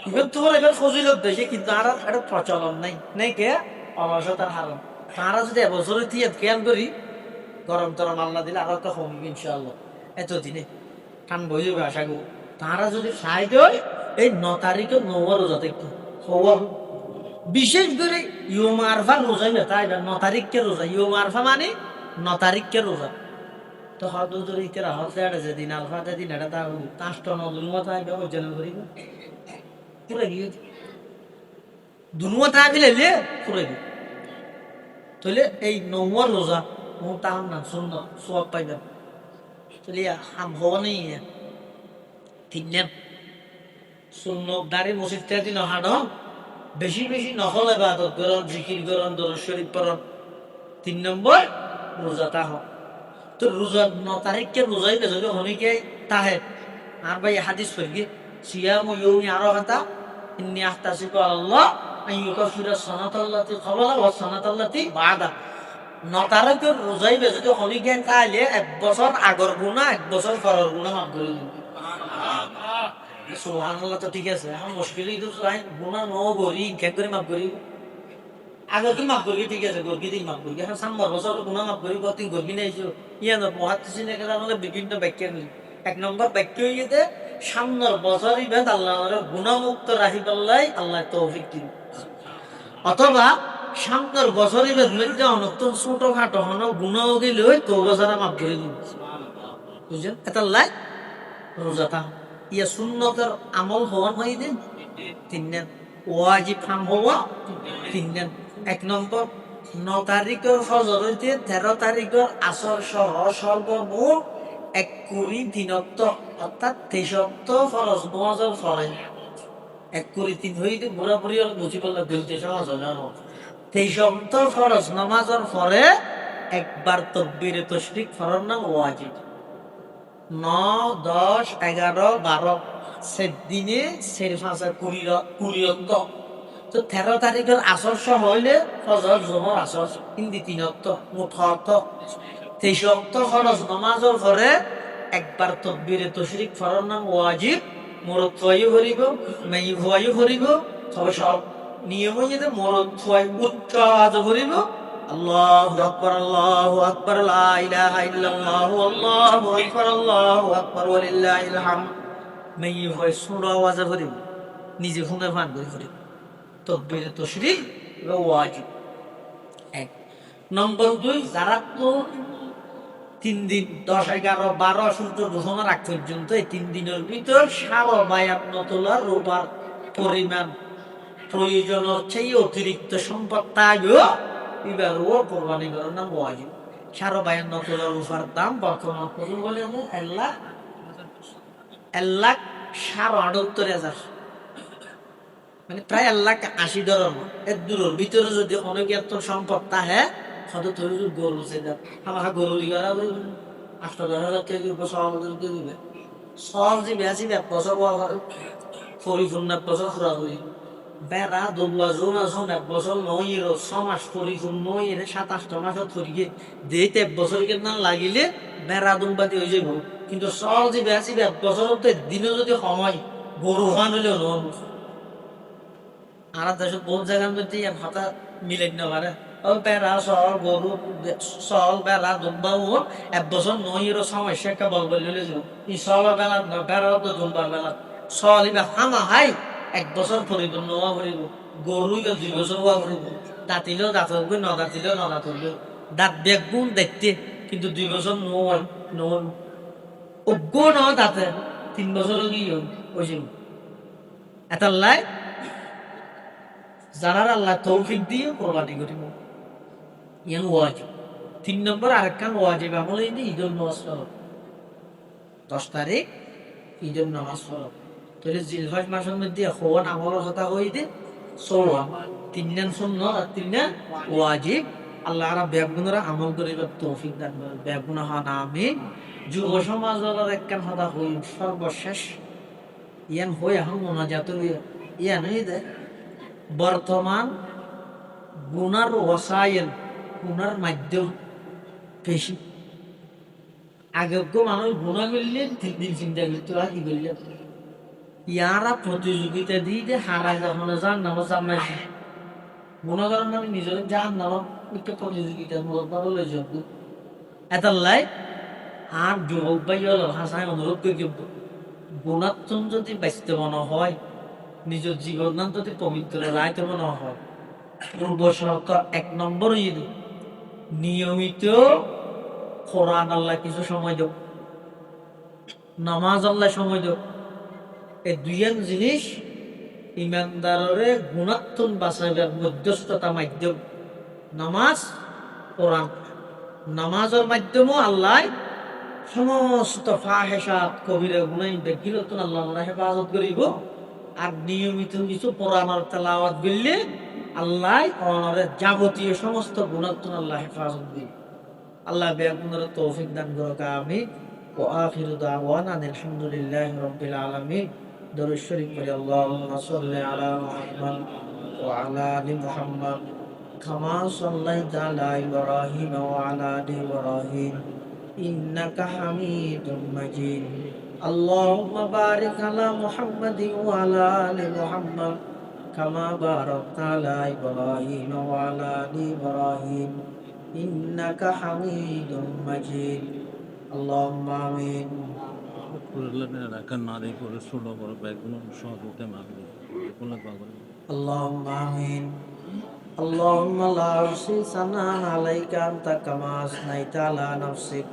ইভেন তোমার এবার ফজিলত দেশে কিন্তু আর একটা প্রচলন নাই নাই কে অলসতার হারণ তারা যদি এবছরে দিয়ে খেয়াল করি গরম টরম আল্লাহ দিলে আরো একটা কমবে ইনশাআল্লাহ এতদিনে টান বই যাবে আশা করি তারা যদি সাহায্য হয় এই 9 তারিখে নৌয়া রোজাতে একটু হওয়া বিশেষ করে ইয়ম আরফা রোজাই না তাই 9 তারিখকে রোজা ইয়ম আরফা মানে 9 তারিখকে রোজা তো হয়তো যদি ইতেরা হতে আছে দিন আলফাতে দিন এটা তা কাষ্ট নদুলমা তাই জেনে করিব পুরো গিয়ে দুনুয়া তাই মিলে পুরো গিয়ে তাহলে এই নৌয়ার রোজা ও তার না শূন্য সব পাইবেন তাহলে হাম হওয়া নেই ঠিক নেন শূন্য দাঁড়ি মসজিদটা দিন হাঁট বেশি বেশি নকল এবাদত করন জিকির করন দরুদ শরীফ পড়ন 3 নম্বর রোজাটা হয় তো রোজা 9 তারিখকে রোজাইলে যদি অনেকে তাহে আর ভাই হাদিস পড়ি সিয়াম ইয়াউমি আরাফাতা ইন্নী আহতাসিবু আল্লাহ আন ইউকাফিরা সানাতাল্লাতি ক্বাবলা ওয়া সানাতাল্লাতি বাদা 9 তারিখে রোজাইলে যদি অনেকে তাইলে 1 বছর আগর গুনাহ 1 বছর পরের গুনাহ মাফ করে দিবে সুবহানাল্লাহ তো ঠিক আছে এখন মুশকিল এই তো গুনাহ ন করি কেন করে মাফ করি আগে কি মাফ করি ঠিক আছে গর্গি দিন মাফ করি এখন 3 বছর গুনাহ মাফ করি কত গর্গি নাই যে ইয়ান মুহাদ্দিসিনে কেন আমাদের বিভিন্ন ব্যাখ্যা নেই 1 নম্বর ব্যাখ্যা হইতে সামনের বছর ইবাদ আল্লাহর গুনাহ মুক্ত রাখিবাল্লাই আল্লাহ তৌফিক দিন অথবা সামনের বছর ইবাদ মধ্যে অনন্তন ছোট খাটো হন গুনাহ গেলে তওবা ছাড়া মাফ করে দিন বুঝছেন এটা লাই রোজাটা ইয়া সুন্নতের আমল হওয়ার হয় দিন 3 নেন ওয়াজিব কাম হওয়া 3 নেন 1 নম্বর 9 তারিখের ফজর হইতে 13 তারিখের আসর সহ সর্বমোট 1 দিনত অর্থাৎ 63 ফরজ নামাজের ফরজ 1 হইতে পুরোপুরি বুঝি বললে দুইতে সহজ হয় না 63 ফরজ নামাজের পরে একবার তাকবীরে তাশরিক ফরজ না ওয়াজিব 9, 10, 11, 12 সেদিনে সের ফাঁসা 20 তো 13 তারিখের আসর সহ হইলে ফজর জোহর আসর হিন্দি 3 মোট 23 ফরজ নামাজের পরে একবার তাকবীরে তাশরিক ফরজ না ওয়াজিব মুরদ থয়ু করিব মেই ভয়ু করিব তবে সব নিয়ম হইতে মুরদ থয় উচ্চ আওয়াজ করিব আল্লাহু আকবার লা ইলাহা ইল্লাল্লাহ আল্লাহু আকবার ওয়ালিল্লাহিল হামদ মেই হয় সুরা আওয়াজ করিব নিজে শুনে ফান করিব তাকবীরে তাশরিক ওয়াজিব 1 নম্বর 2 যারা তো 3 দিন 10, 11, 12 সূর্য ঘোষণার আগ পর্যন্ত এই 3 দিনের ভিতর সারা বায়াত তোলার রোবার পরিমাণ প্রয়োজনের চেয়ে অতিরিক্ত সম্পদ থাকলেও এবার ও কোরবানি করার নাম ওয়াজিব সারা বায়াত তোলার রোবার দাম বর্তমান কত বলে 1,68,000 মানে প্রায় 1,80,000 এর দূরের ভিতরে যদি অনেক এত সম্পদ থাকে হয়তো ধরে গরু সেটা আমার গরু দিগারা 8,000 টাকা সহজে দিবে সহজে বেশি বছর পরিপূর্ণ বছর পুরা করি বেড়া দোলা জোন আসুন 1 বছর 9 মাস পরিপূর্ণ 27 মাসত করিয়ে দিতে 1 বছর কেন লাগিলে বেড়া দুমবাতি হয়ে যাব কিন্তু সহজে বেশি বছর দিনে যদি সময় গরু খান হলেও নন আর দেশে বহু জায়গার মধ্যে হঠাৎ মিলে না পারে বেড়া সহ গরু সল বেড়া দুম্বাও 1 বছর 9 সমস্যা একটা বল বললে এই সল বেলা বেড়া তো দুম্বার বেলা সল এবার হামা হাই 1 বছর পরিপূর্ণ হওয়া করিব গরু 2 বছর হওয়া করিব দাঁতিলেও দাঁত হইব ন দাঁতিলেও ন দাঁত হইব দাঁত বেগুন দেখতে কিন্তু 2 বছর নয় অজ্ঞ ন দাঁতে 3 বছর কি হয়েছিল এটা লাই যারা আল্লাহ তৌফিক দিয়ে কোরবানি করিব ইয়ান ওয়াজিব 3 নম্বর আরেকখান ওয়াজিব আমল এই ঈদুল নামাজ পড়া 10 তারিখ ঈদুল নামাজ পড়া তাহলে জিলহজ মাসের মধ্যে হওয়ার আমলের কথা হইতে 16 3 নাম সুন্নাত আর 3 নাম ওয়াজিব আল্লাহ রাব্বুল বেগুনরা আমল করিবার তৌফিক দান করেন বেগুনা হন আমিন যুব সমাজের একখান কথা হই সর্বশেষ ইয়ান হই এখন মোনাজাত ইয়ান হইতে বর্তমান গুনার ওয়াসাইল গুনার মাধ্যম বেশি আগে মানুষ গুণা করলে 3 দিন চিন্তা করতে হয় কি করলে ইয়ারা প্রতিযোগিতা দিয়ে হারায় যখন যান নাম জামাই মনে করেন মানে নিজের যান নাম প্রতিযোগিতার মূলত বলে যাব এটার লাই আর যুবক ভাই হলো হাসায় অনুরোধ করে গুণাত্মন যদি বাঁচতে মনে হয় নিজের জীবন যদি পবিত্র রাইতে মনে হয় পূর্ব সরকার 1 নম্বর নিয়মিত কোরআন আল্লাহ কিছু সময় দেব, নামাজ আল্লাহ সময় দেব। এই দুইয়ান জিনিস ইমানদারের গুণাত্মন বাঁচাইবার মধ্যস্থতা মাধ্যম নামাজ কোরআন। নামাজের মাধ্যমে আল্লাহ সমস্ত ফাহেসাত কবিরা গুনাহ বেগিরতন আল্লাহ হেফাজত করিব। আর নিয়মিত কিছু কোরআনের তেলাওয়াত করলে আল্লাহ কোরআনের যাবতীয় সমস্ত গুণাত্মন আল্লাহ হেফাজত করিব। আল্লাহ বেগুনের তৌফিক দান করুক। আমিন। ওয়া আখিরু দাওয়ানা আলহামদুলিল্লাহি রাব্বিল আলামিন। দরুদ শরীফ পড়ি আল্লাহুম্মা সাল্লি আলা মুহাম্মাদ ওয়া আলা আলি মুহাম্মাদ কামা সাল্লাইতা আলা ইব্রাহিম ওয়া আলা আলি ইব্রাহিম ইন্নাকা হামিদুম মাজিদ। আল্লাহুম্মা বারিক আলা মুহাম্মাদিন ওয়া আলা আলি মুহাম্মাদ কামা বারাকতা আলা ইব্রাহিম ওয়া আলা আলি ইব্রাহিম ইন্নাকা হামিদুম মাজিদ। আল্লাহুম্মা আমিন। اللهم آمين. اللهم لا أحصي ثناء عليك أنت كما أثنيت على نفسك.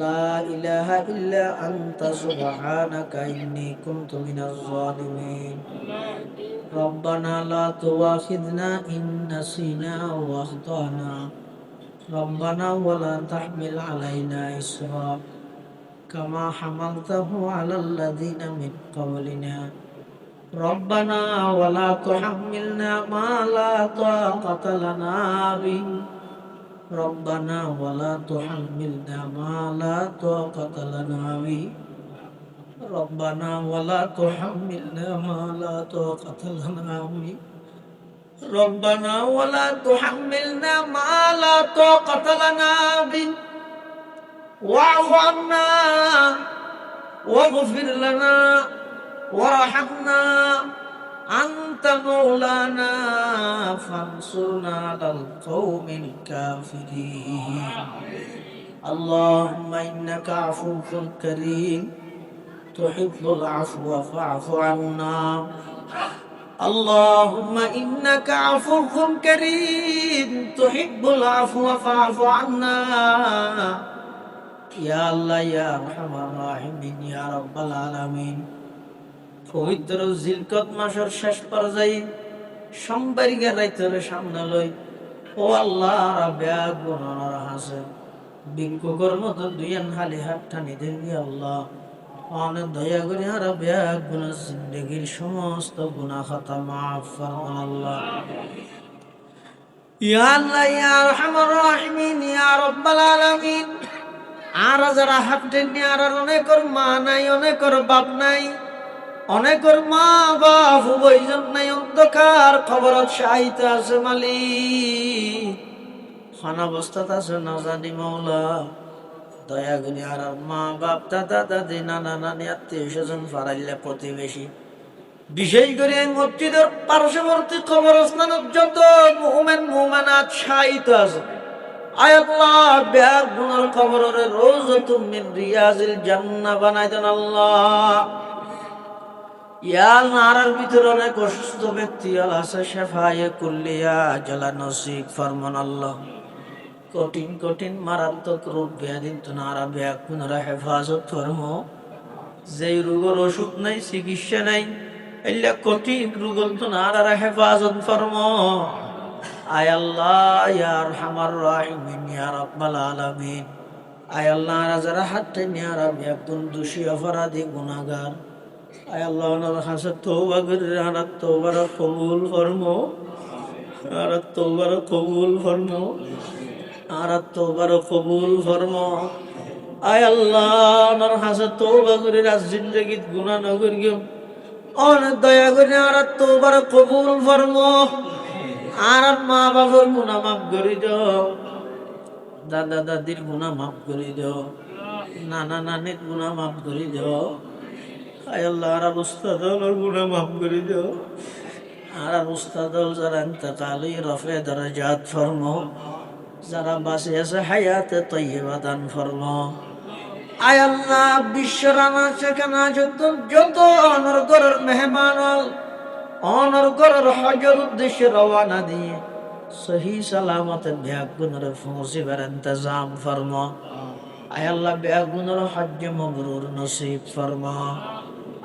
لا إله إلا أنت سبحانك إني كنت من الظالمين. ربنا لا تؤاخذنا إن نسينا أو أخطأنا. ربنا ولا تحمل علينا إصرا كما حملته على الذين من قبلنا. ربنا ولا تحملنا ما لا طاقة لنا به. ربنا ولا تحملنا ما لا طاقة لنا به. ربنا ولا تحملنا ما لا طاقة لنا به. ربنا ولا تحملنا ما لا طاقة لنا به. واعف عنا واغفر لنا وارحمنا أنت مولانا فانصرنا على القوم الكافرين. اللهم إنك عفو كريم تحب العفو فاعف عنا. اللهم إنك عفو كريم تحب العفو فاعف عنا. يا الله يا أرحم الراحمين يا رب العالمين. পবিত্র জিলকত মাসের শেষ পর্যায়ে সোমবারের রাতের সামনে লই ও আল্লাহ রাব্বিয়া গুনাহর হাসে বিক্ষুকের মতো দুইয়ান খালি হাত টানি দেন আল্লাহ। অনেক দয়া করে রাব্বিয়া গুনাহ জিন্দেগীর সমস্ত গুনাহ খাতা মাফ ফরমান আল্লাহ। ইয়া আল্লাহ ইয়া আরহামার রাহিমিন ইয়া রাব্বাল আলামিন। আর যারা হাত টেনে আর অনেকের মা নাই, অনেকের বাপ নাই, অনেকের মা বাপ উভয়জন নাই, অন্ধকার খবরত সাহিত্য আছে মালিক খান অবস্থাত আছে না জানি মৌলা। দয়া করি আর মা বাপ দাদা দাদি নানা নানি আত্মীয় স্বজন ফারাইলে প্রতিবেশী বিশেষ করে মসজিদের পার্শ্ববর্তী কবরস্থানের যত মুমিন মুমিনাত সাহিত্য আছে আয় আল্লাহ বেয়ার গুনার কবরের রওজাতুম মিন রিয়াজিল জান্নাহ বানাই দেন আল্লাহ। ইয়া নারার ভিতরে অনেক অসুস্থ ব্যক্তি আছে শেফায়ে কুল্লিয়া জালা নসিব ফরমান আল্লাহ। কঠিন কঠিন মারাত্মক রোগ ব্যাধি তো নারা ব্যাগ পুনরা হেফাজত ফরমো। যেই রোগের ওষুধ নাই চিকিৎসা নাই এলা কঠিন রোগ তো নারা হেফাজত ফরমো। আয় আল্লাহ ইয়া আরহামার রাহিমিন ইয়া রাব্বাল আলামিন। আয় আল্লাহ যারা হাত টেনে আর একজন দোষী অপরাধী গুনাহগার আয় আল্লাহ ওনার কাছে তওবা করে আর তওবার কবুল ফরমো, আর তওবার কবুল ফরমো, আর তওবার কবুল ফরমো। আয় আল্লাহ ওনার কাছে তওবা করে রাজ জিন্দেগীত গুনাহ না করিও, অনেক দয়া করে আর তওবার কবুল ফরমো। আর মা বাবার গুনাহ মাফ করে দাও, দাদা দাদির গুনাহ মাফ করে দাও, নানা নানির গুনাহ মাফ করে দাও, আয় আল্লাহ আর উস্তাদ হলোর গুনাহ মাফ করে দাও। আর উস্তাদ হল যারা ইন্তকালি রফে দরজাত ফরমাও, যারা বাঁচে আছে হায়াতে তৈয়বা দান ফরমাও। আয় আল্লাহ বিশ্বের আনা সেখানে যত অনর্গরের মেহমান অনর্গরের হজের উদ্দেশ্যে রওয়ানা দিয়ে সহি সালামতে ব্যাগুনের পৌঁছিবার ইন্তজাম ফরমা। আয় আল্লাহ ব্যাগুনের হজ্জ মবরুর নসিব ফরমা।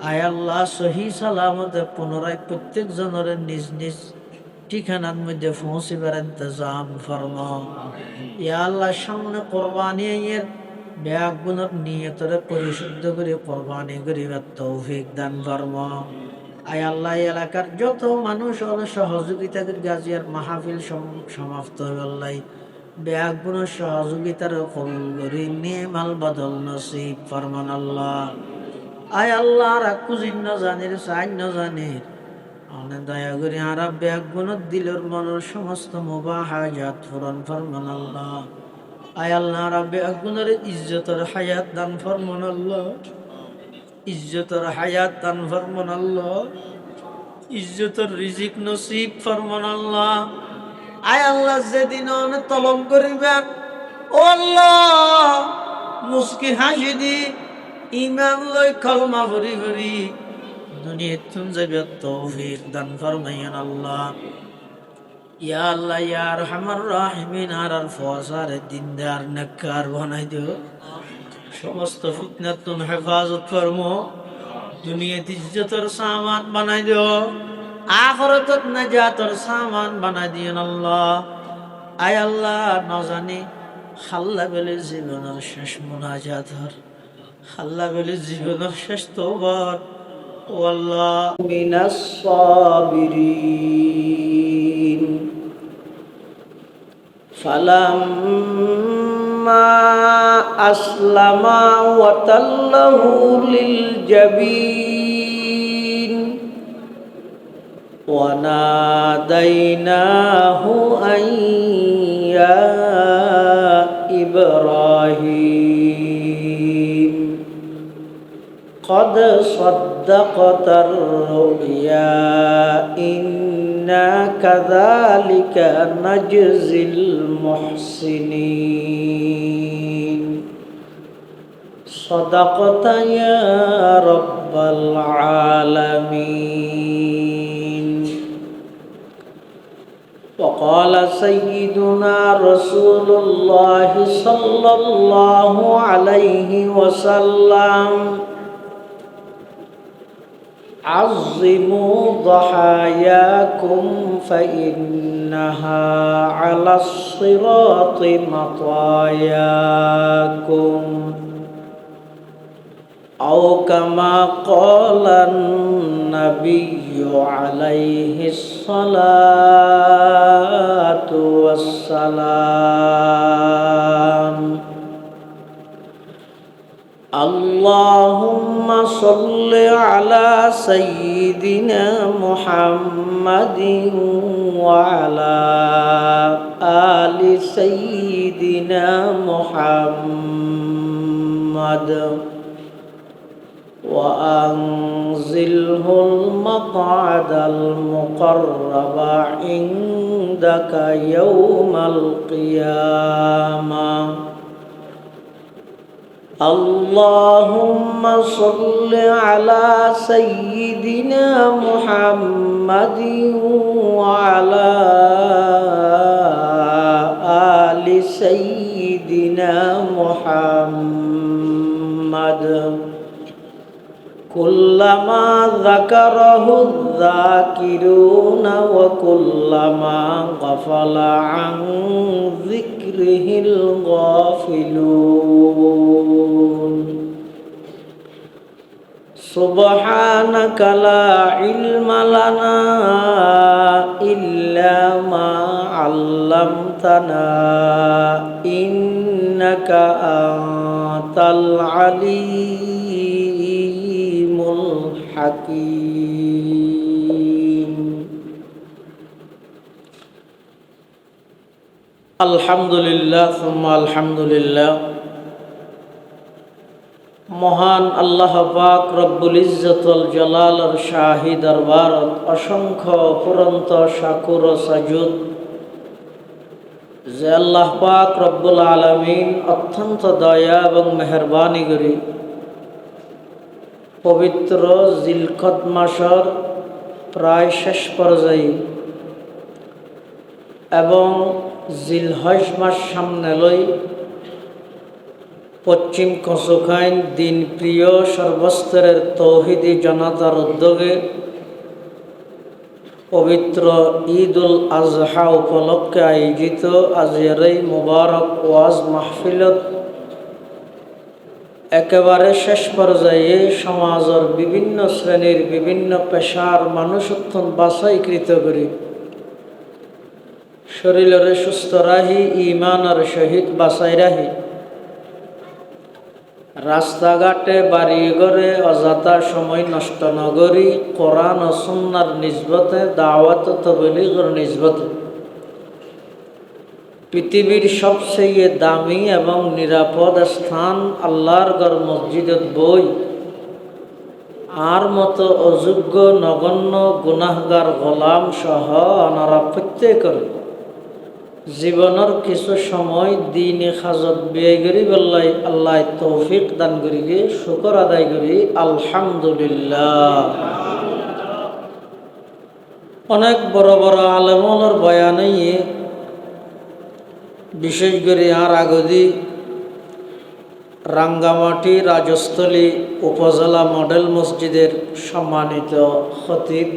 আয় আল্লাহ সহি সালামতে পুনরায় প্রত্যেক জনের নিজ নিজ ঠিকানার মধ্যে পৌঁছিবার ইন্তজাম ফরমা। ইয়া আল্লাহ সামনে কোরবানি এর ব্যাগুনের নিয়তরে পরিশুদ্ধ করে কোরবানি করিবার তৌফিক দান ফরমা। আয় আল্লাহ এলাকার যত মানুষ হল সহযোগিতা গাজিয়ার মাহফিল সমাপ্ত হল্লাই ব্যাগুণ সহযোগিতার কবুল করি নেমাল বদল নসিব ফরমান আল্লাহ। আয় আল্লাহ রাখু জিন্ন জানির সাইন্য জানির অনেক দয়া করি আর ব্যাগুণ দিলর মনের সমস্ত মুবাহ হাজাত পূরণ ফরমান আল্লাহ। আয় আল্লাহ রাব্বে আগুনের ইজ্জতের হায়াত দান ফরমান আল্লাহ। ইজ্জতের হায়াত দান ফরমান আল্লাহ। ইজ্জতের রিজিক নসিব ফরমান আল্লাহ। আয় আল্লাহ যেদিন অনেক তলব করিবেন ও আল্লাহ মুস্কি হাসি দি ইমান লই কলমা ভরি ভরি দুনিয়াত তুন যাবে তৌফিক দান ফরমাইন আল্লাহ। ইয়া আল্লাহ ইয়া আরহামার রাহিমিন আর ফসার দিনদার নেককার বানাই দিও। সমস্ত ফিতনাত তুন হেফাজত ফরমো। দুনিয়াত ইজ্জতের সামান বানাই দিও। আখিরাতত নাজাতের সামান বানাই দিও আল্লাহ। আয় আল্লাহ নজানি খাল্লা বেলে জীবনের শেষ মুনাজাত হর, খাল্লা বেলে জীবনের শেষ তওবার ও আল্লাহ মিনাস সাবিরিন। ফালাম্মা আসলামা ওয়া তাল্লাহু লিল জাবিন ওয়া নাদাইনাহু আন ইয়া ইব্রাহিম قد صدقت الرؤيا إنا كذلك نجزي المحسنين صدقت يا رب العالمين. وقال سيدنا رسول الله صلى الله عليه وسلم عظموا ضحاياكم فإنها على الصراط مطاياكم أو كما قال النبي عليه الصلاة والسلام. اللهم صل على سيدنا محمد وعلى آل سيدنا محمد وأنزله المقعد المقرب عندك يوم القيامة. اللهم صل على سيدنا محمد وعلى آل سيدنا محمد كلما ذكره الذاكرون وكلما غفل عن ذكره الغافلون. سبحانك لا علم لنا إلا ما علمتنا إنك أنت العليم الحكيم. الحمد لله ثم الحمد لله. মহান আল্লাহ পাক রব্বুল ইজ্জতুল জালালের শাহী দরবারত অসংখ্য অফুরন্ত শাকুর ও সাজুদ যে আল্লাহ পাক রব্বুল আলামিন অত্যন্ত দয়া এবং মেহেরবানি করি পবিত্র জিলকদ মাসের প্রায় শেষ পর্যায়ে এবং জিলহজ মাস সামনে লই পশ্চিম কসুখাইন দিন প্রিয় সর্বস্তরের তৌহিদি জনতার উদ্যোগে পবিত্র ঈদ উল আজহা উপলক্ষে আয়োজিত আজকের এই মুবারক ওয়াজ মাহফিলত একেবারে শেষ পর্যায়ে সমাজের বিভিন্ন শ্রেণীর বিভিন্ন পেশার মানুষ অত্যন্ত বাছাইকৃত করি শরীরের সুস্থ রাহি ইমানের সহিত বাছাই রাহি রাস্তাঘাটে বাড়ি ঘরে অযথা সময় নষ্ট নগরী কোরআন ও সুন্নাহর নিসবতে দাওয়াত ও তাবলীগের নিসবতে পৃথিবীর সবচেয়ে দামি এবং নিরাপদ স্থান আল্লাহর ঘর মসজিদত বই আর মতো অযোগ্য নগণ্য গুনাহগার গোলাম সহ অনারা প্রত্যেকের জীবনের কিছু সময় দিনে হাজত ব্যয় করি বললাই আল্লাহ তৌফিক দান করি গে শুকর আদায় করি আলহামদুলিল্লাহ। অনেক বড় বড় আলেমর বয়ানে বিশেষ করে আর আগদি রাঙ্গামাটি রাজস্থলী উপজেলা মডেল মসজিদের সম্মানিত খতিব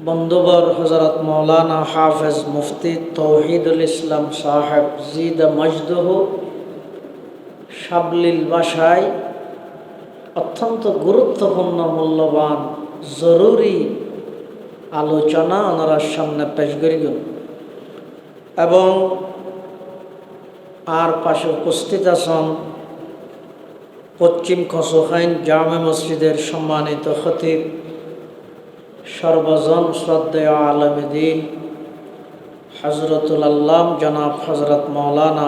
বন্ধুবর হজরত মৌলানা হাফেজ মুফতি তৌহিদুল ইসলাম সাহেব জিদ মজদুহ সাবলীল ভাষায় অত্যন্ত গুরুত্বপূর্ণ মূল্যবান জরুরি আলোচনা ওনার সামনে পেশ করিলেন এবং আর পাশে উপস্থিত আছেন পশ্চিম কসুখাইন জামে মসজিদের সম্মানিত খতিব সর্বজন শ্রদ্ধেয় আলেমে দ্বীন হযরতুল আল্লাম জনাব হযরত মৌলানা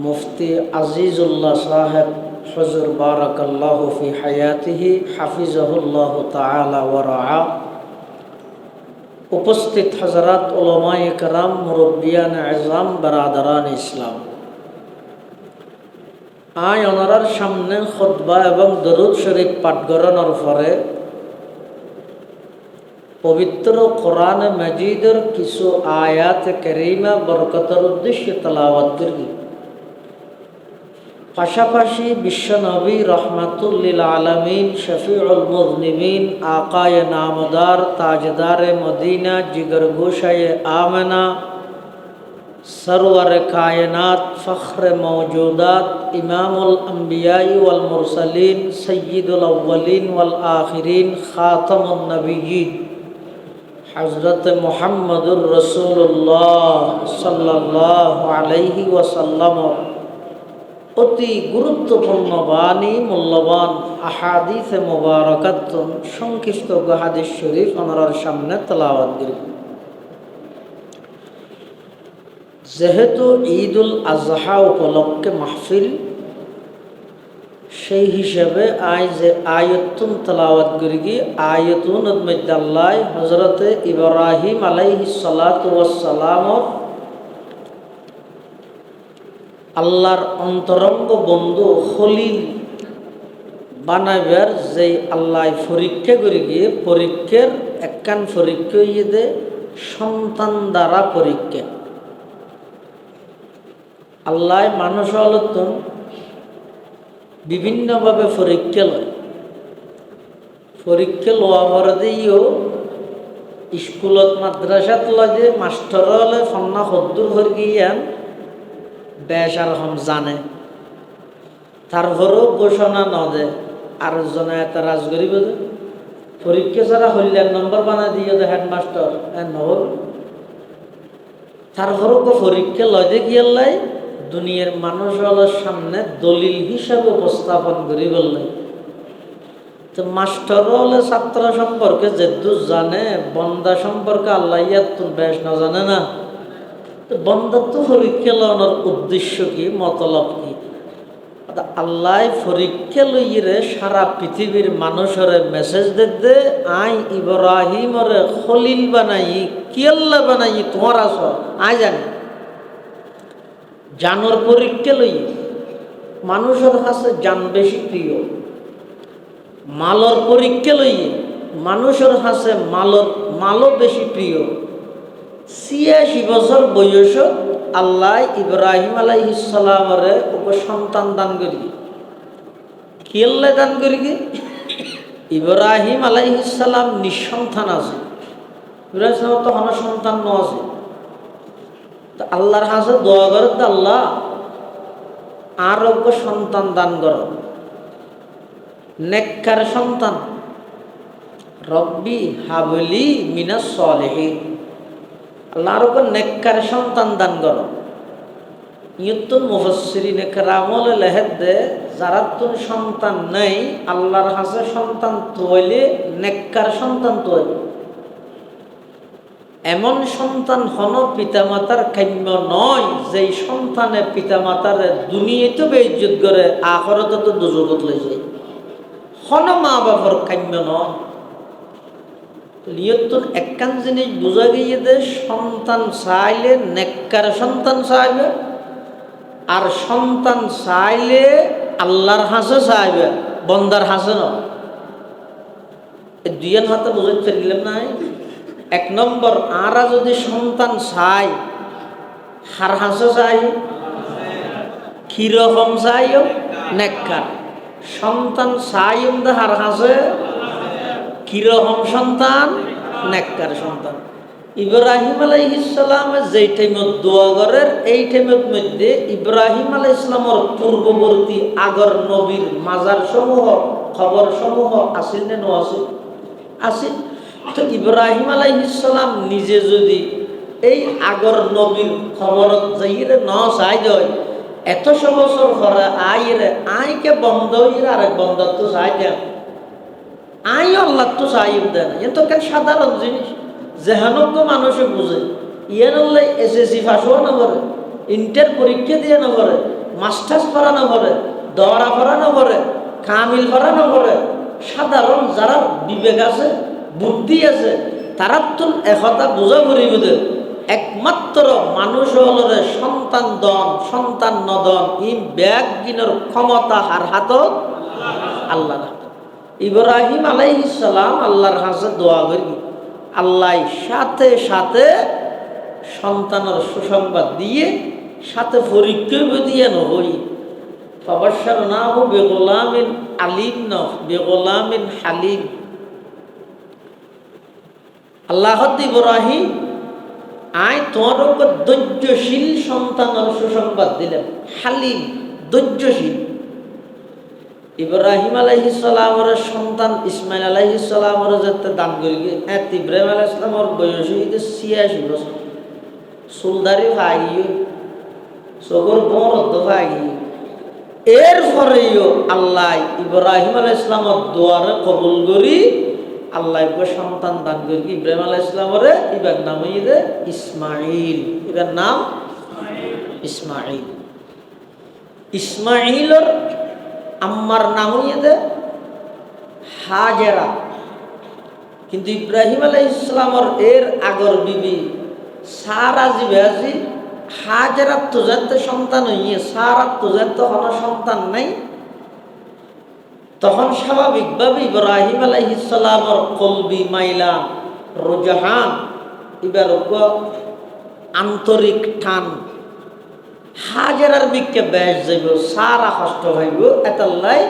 মুফতি আজিজুল্লাহ সাহেব হুজুর বারাকাল্লাহু ফি হায়াতিহি হাফিজাহুল্লাহু তাআলা ওয়া রাআ, উপস্থিত হযরত উলামায়ে কেরাম মুরব্বিয়ান আযম বারাদারান ইসলাম, আয় ওনার সামনে খুতবা এবং দরুদ শরীফ পাঠ করানোর পরে পবিত্র কোরআন মাজিদের কিছু আয়াত কারীমা বরকতের উদ্দেশ্যে তেলাওয়াত করি। পাশাপাশি বিশ্বনবী রহমাতুল লিল আলামিন শফিউল মুযনিবিন আকায়ে নামদার তাজদারে মদিনা জিগরগোশায়ে আমেনা সরওয়ারে কায়নাত ফখরে মওজুদাত ইমামুল আম্বিয়াই ওয়াল মুরসালিন সয়্যিদুল আউয়ালিন ওয়াল আখিরিন খাতামুন নবিয়্যিন হযরত মুহাম্মদুর রাসূলুল্লাহ সাল্লাল্লাহু আলাইহি ওয়াসাল্লাম অতি গুরুত্বপূর্ণ বাণী মূল্যবান আহাদিসে মুবারাকাত সংক্ষিপ্ত হাদিস শরীফ ওনার সামনে তেলাওয়াত করি। যেহেতু ঈদুল আজহা উপলক্ষে মাহফিল, সেই হিসাবে আজ যে আয়াতুন তেলাওয়াত করি গিয়ে আয়াতুন মধ্যে আল্লাহ হযরতে ইব্রাহিম আলাইহিস সালাতু ওয়াস সালামর আল্লাহর অন্তরঙ্গ বন্ধু খলিল বানাইবার যে আল্লাহ পরীক্ষা করে গিয়ে পরীক্ষার একখান পরীক্ষা দে সন্তান দ্বারা পরীক্ষা। আল্লাহ মানুষ হলতন বিভিন্নভাবে পরীক্ষা লয়, পরীক্ষা লওয়া পরে দিয়েও স্কুলত মাদ্রাসাত লয় যে মাস্টার হলে ফন্না হদ্দুর হয়ে গিয়ান বেশ আর হম জানে, তারপরেও ঘোষণা ন দে আর জনে একটা রাজ করিব যে পরীক্ষা ছাড়া হইলেন নম্বর বানা দিয়ে দে হেডমাস্টার নহল, তারপরেও পরীক্ষা লয় যে গিয়াল্লাই দুনিয়ার মানুষ হলের সামনে দলিল হিসাবে উপস্থাপন করি বললেন। তো মাস্টার হলে ছাত্র সম্পর্কে যেদু জানে বন্দা সম্পর্কে আল্লাহ ইয়াত বেশ না জানে না। তো বন্দার তো পরীক্ষা লওয়ানোর উদ্দেশ্য কি, মতলব কি? আল্লাহ পরীক্ষা লইরে সারা পৃথিবীর মানুষের মেসেজ দিতে আই ইব্রাহিমরে খলিল বানাই কি আল্লাহ বানাই তোমার আস আই জানি জানোর পরীক্ষা লই মানুষের কাছে জান বেশি প্রিয় মালর পরীক্ষা লই মানুষের কাছে মালও বেশি প্রিয় ৮৬ বছর বয়স আল্লাহ ইব্রাহিম আলাইহিস সালামরে সন্তান দান করি কি আল্লাহ দান করি ইব্রাহিম আলাইহিস সালাম নিঃসন্তান আছে ইব্রাহিম সালাম তো আমার সন্তান ন আছে তো আল্লাহর কাছে দোয়া করে আল্লাহ আর সন্তান দান কর নেককার সন্তান রব্বি হাবলি মিনাস সলিহিন আল্লাহর উপর নেককার সন্তান দান করো ইয়তুন মুফাসসিরিন কেরামলে লেহেদ দে যারা তুন সন্তান নেই আল্লাহর কাছে সন্তান তৈলে নেককার সন্তান তৈলে এমন সন্তান হন পিতামাতার কাম্য নয় যেই সন্তানে পিতামাতার দুনিয়াতে বেইজ্জত করে আখিরাতে তো দুজগত লই যায় হন মা বাবার কাম্য নয় লিয়তুন একখান জিনিস বোঝা গিয়ে দে সন্তান চাইলে নেককার সন্তান চাইবে আর সন্তান চাইলে আল্লাহর হাসে চাইবে বন্দার হাসে নয় দুইয়ের হাতে বুঝাইতে দিলাম নাই ১ নম্বর আরা যদি সন্তান চাই হার হাসে চাই কিরকম চাইও নেককার সন্তান চাই হার হাসে কিরকম সন্তান নেককার সন্তান ইব্রাহিম আলাইহিস সালামে যেই টাইমত দোয়া করেন এই টাইমের মধ্যে ইব্রাহিম আলাইহিস সালামের পূর্ববর্তী আগর নবীর মাজার সমূহ খবর সমূহ আসিল না ন আসিল আসিল তো ইব্রাহিম আলাইহিস সালাম নিজে যদি এই আগর নবীর খবরত যাইরে ন চাই দেয় এত বছর ঘরে আইরে আইকে বন্ধ হইরে আরেক বন্ধ তো চাই দেয় আই আল্লাহ তো চাইব দেয় না এ তো কেন সাধারণ জিনিস যেহানজ্ঞ মানুষে বুঝে ইয়ার আল্লাহ এসএসসি পাসও না করে ইন্টার পরীক্ষা দিয়ে না করে মাস্টার্স পড়ানো করে দরা পড়ানো করে কামিল পড়ানো করে সাধারণ যারা বিবেক আছে বুদ্ধি আছে তারা তো একথা বোঝা করিব দে একমাত্র মানুষ হলরে সন্তান দন সন্তান নদন ই ব্যাগ কিনোর ক্ষমতা হার হাতত আল্লাহ ইব্রাহিম আলাইহিস সালাম আল্লাহর কাছে দোয়া করি আল্লাহ সাথে সাথে সন্তানের সুসংবাদ দিয়ে সাথে পরীক্ষা দিয়ে নহই ফাবাশশারনাহু বিগুলামিন আলিম ন বিগুলামিন হালিম আল্লাহ ইব্রাহিম আয় তোমার উপর ধৈর্যশীল সন্তানের সুসংবাদ দিলেন হালিম ধৈর্যশীল ইব্রাহিম আলাইহিস সালামের সন্তান ইসমাইল আলাইহিস সালামের যাতে দান করি ইব্রাহিম আলাইহিস সালামের বয়স হইতে ৮৬ বছর সুলদারি ভাই সগর বরদ ভাই এরপরেও আল্লাহ ইব্রাহিম আলাইহিস সালামের দোয়ারে কবুল করি আল্লাহ সন্তান দান করি ইব্রাহিম আলাইহিস সালামের ইবার নাম হইছে ইসমাইল ইবার নাম ইসমাইল ইসমাইলের আম্মার নাম হইছে হাজেরা কিন্তু ইব্রাহিম আলাইহিস সালামের এর আগর বিবি সারা জিবাজি হাজেরা তো যাতে সন্তান হইয়ে সারা তো যাতে কোনো সন্তান নাই তখন স্বাভাবিকভাবে ইব্রাহিম আলাইহিস সালামের কলবি মাইলা রুজহান এবার আন্তরিক টান হাজেরার বিকে বেশ যাইব সারা কষ্ট হইব এতাল্লাই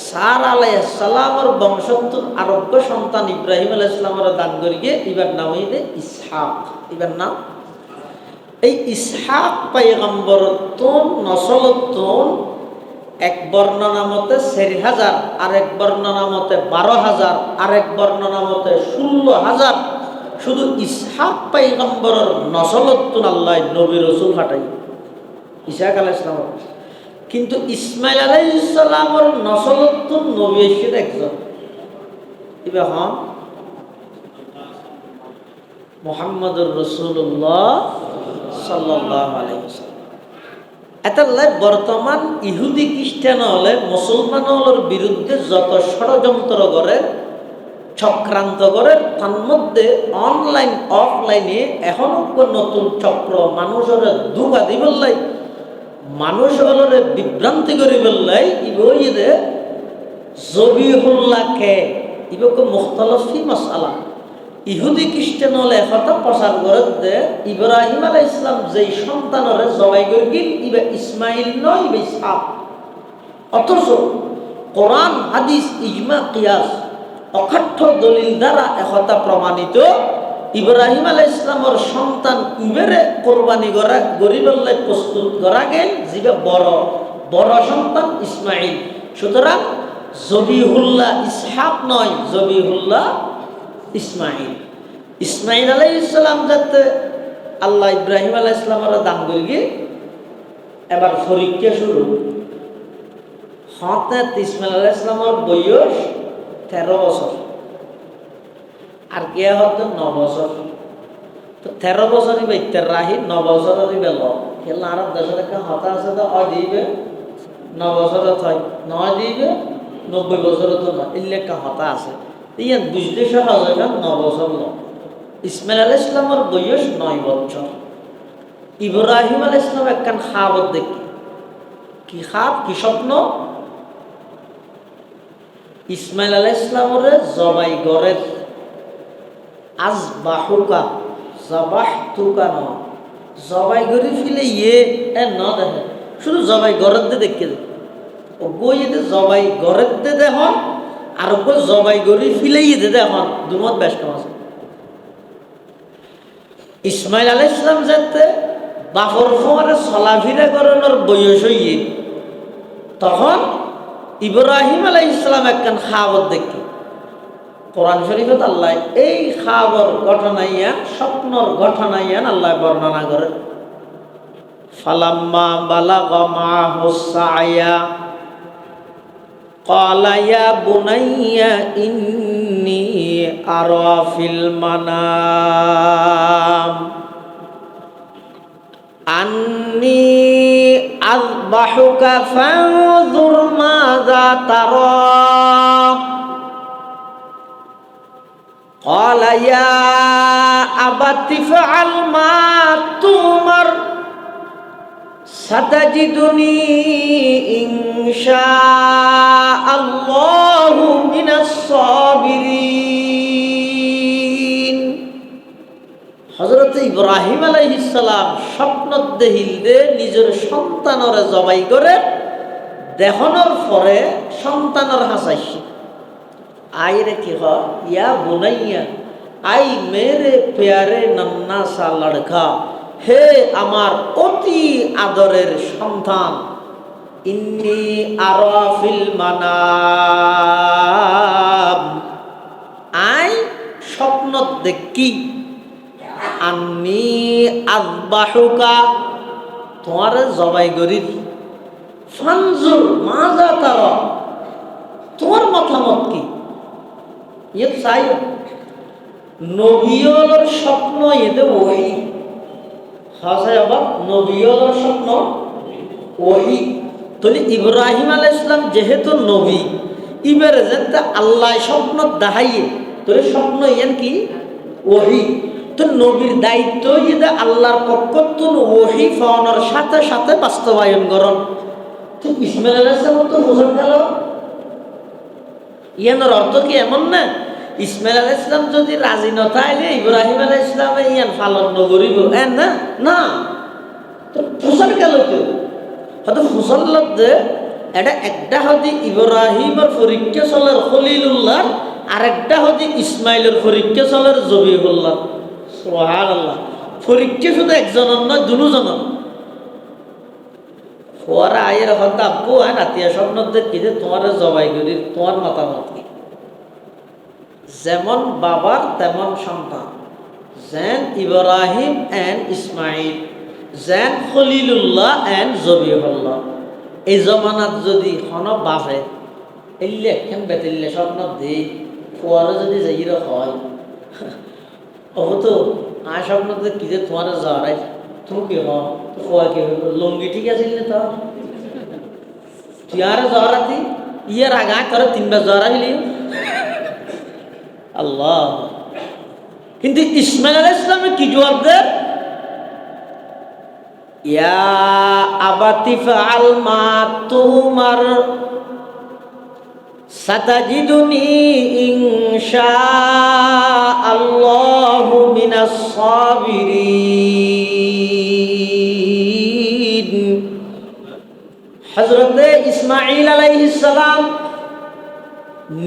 সারা আলাইহিস সালামের বংশোত্তর আরোগ্য সন্তান ইব্রাহিম আলাইহিস সালামের দান করিয়ে এবার নাম হইলে ইসহাক এবার নাম এই ইসহাক পয়গম্বর তুন নসলতুন এক বর্ণনা মতে ৪০০০ আরেক বর্ণনা মতে ১২০০০ আরেক বর্ণনা মতে ১৬০০০ শুধু ইসহাক পয়গম্বরের নসলতুন আল্লাহ নবী রাসূল ফাটাই ইসহাক আলাইহিস সালাম কিন্তু ইসমাইল আলাইহিস সালামের নসলতুন নবী এসে একজন ইবা হন মুহাম্মদুর রাসূলুল্লাহ সাল্লাল্লাহু আলাইহি ওয়াসাল্লাম এটাল্লাই বর্তমান ইহুদি খ্রিস্টান হলে মুসলমান হলের বিরুদ্ধে যত ষড়যন্ত্র করে চক্রান্ত করে তার মধ্যে অনলাইন অফলাইনে এখনো নতুন চক্র মানুষের ধোঁকা দিবল্লাই মানুষের বিভ্রান্তি করি বললাই ইবইদে জবিহুল্লাহকে ইবকে মুখতালিফি মাসআলা ইহুদি খ্রিস্টান হলে কথা প্রচার করে দে ইব্রাহিম আলাইহিস সালাম যেই সন্তানরে জবাই করে গিল ইবা ইসমাইল নয় ইবা ইসহাক অথচ কোরআন হাদিস ইজমা কিয়াস অকাঠ্য দলিল দ্বারা একথা প্রমাণিত ইব্রাহিম আলাইহিস সালামের সন্তান ইবেরে কোরবানি করা গরিবল্লাই প্রস্তুত করা গেল যেটা বড় সন্তান ইসমাইল সুতরাং জবিহুল্লাহ ইসহাক নয় জবিহুল্লাহ ইসমাইল আলাইহিস সালাম যাতে আল্লাহ ইব্রাহিম আলাইহিস সালামের দান করি এবার পরীক্ষা শুরু হঠাৎ ইসমাইল আলাইহিস সালামের বয়স 13 বছর আর কে হতো 9 বছর তো 13 বছরই বাইতের রাহি 9 বছরই বেল খেলা আরব দেশের একটা হতা আছে তো দিবে 9 বছর হয় 9 দিবে 90 বছর তো না এলে একটা হতা আছে ইয়ান বুঝতে সহজ হয় না 9 বছর ইসমাইল আলাইহিস সালামের বয়স 9 বছর ইব্রাহিম আলাইহিস সালাম একখান খাবত দেখি কি খাব কি স্বপ্ন ইসমাইল আলাইহিস সালামের জবাই গরের আজবাহুকা জাবাহতুকা ন জবাই গরি ফিলে এ ন দেখে শুধু জবাই গরের দে দেখে ও গইতে জবাই গরের দে দেখুন আর জবাই গরি ফিলেই দে দেখুন দুমত বেশ কম আছে ইসমাইল আলাইহিস সালাম যেতে বাপর ফোয়ারে চলাফিরা করানোর বয়স হইয়ে তখন ইব্রাহিম আলাইহিস সালাম একখান খাবত দেখি কোরআন শরীফত আল্লাহ এই খাবর ঘটনাইয়ান স্বপ্নর ঘটনাইয়ান আল্লাহ বর্ণনা করে ফালাম্মা বালাগা মাহু সায়া ক্বালা ইয়া বুনাইয়া ইন্নী আরা ফিল মানাম আন্নী আযবাহুকা ফানজুর মাযা তারা قال يا أبت افعل ما تؤمر ستجدني إن شاء الله من الصابرين হযরত ইব্রাহিম আলাইহিস সালাম স্বপ্নত দেখিলে নিজের সন্তানরে জবাই করে দেহনের পরে সন্তানের হাসাইছে आयरे की हो या बुनैया आई मेरे प्यारे नन्ना सा लड़का हे आमार अति आदरेर सन्तान इन्नी आरा फिल मानाम आई स्वप्न देखी अन्नी आज़बाहुका तुम्हारे जबाई करी फानजुर माजा तारा तुम्हार मतामत की ये चाই নবীর স্বপ্ন এতে ওহী হাসায় আবার নবীর স্বপ্ন ওহী তাহলে ইব্রাহিম আলাইহিস সালাম যেহেতু নবী ইবারে যেতে আল্লাহ স্বপ্ন দেখাইয়ে তাহলে স্বপ্ন ইয়ান কি ওহী তো নবীর দায়িত্ব যে আল্লাহর পক্ষ থেকে ওহী পাওয়ার সাথে সাথে বাস্তবায়ন করন তো ইসমাইল আলাইহিস সালাম তো বুঝে গেল ইয়ানোর অর্থ কি এমন না ইসমাইল আলাইহিস সালাম যদি রাজি না তাইলে ইব্রাহিম আলাইহিস সালাম ইয়ান পালন নগরিব না না তো ফুসল গেল তো হয়তো ফুসল লব্দে এটা একটা হদি ইব্রাহিমের পরীক্ষা চলার খলিলুল্লাহ আর একটা হদি ইসমাইলের পরীক্ষা চলার জবিহুল্লাহ সুবহানাল্লাহ পরীক্ষা শুধু একজনের নয় দুজনের ফোয়ারা আয়ের হত্যা আব্বু হয় নাতিয়া স্বপ্ন দেখি যে তোমার জবাই করি তোমার মতামত কি যেমন বাবার তেমন সন্তান যেন ইব্রাহিম এন্ড ইসমাইল যেন খলিলুল্লাহ এন্ড জবিহুল্লাহ এই জমানাত যদি হন বাপে এলে একখান বেতিলে স্বপ্ন দেই ফোয়ারা যদি যাইর হয় ও তো আয় স্বপ্ন দেখি যে তোমার যাওয়ারাই তুমি কি হয় তো কোয়া কি লুঙ্গি ঠিক আছে তো তুই আর জহরাতি ইয়ার আগায় তোর 3 বার জহরা হইলি আল্লাহ। কিন্তু ইসমাইল আলাইহিস সালামে কি জবাব দেয়? ইয়া আবাতি ফাআল মা তুমার সাতাজিদুনি ইনশাআল্লাহু মিনাস সাবিরিন। হযরতে ইসমাঈল আলাইহিস সালাম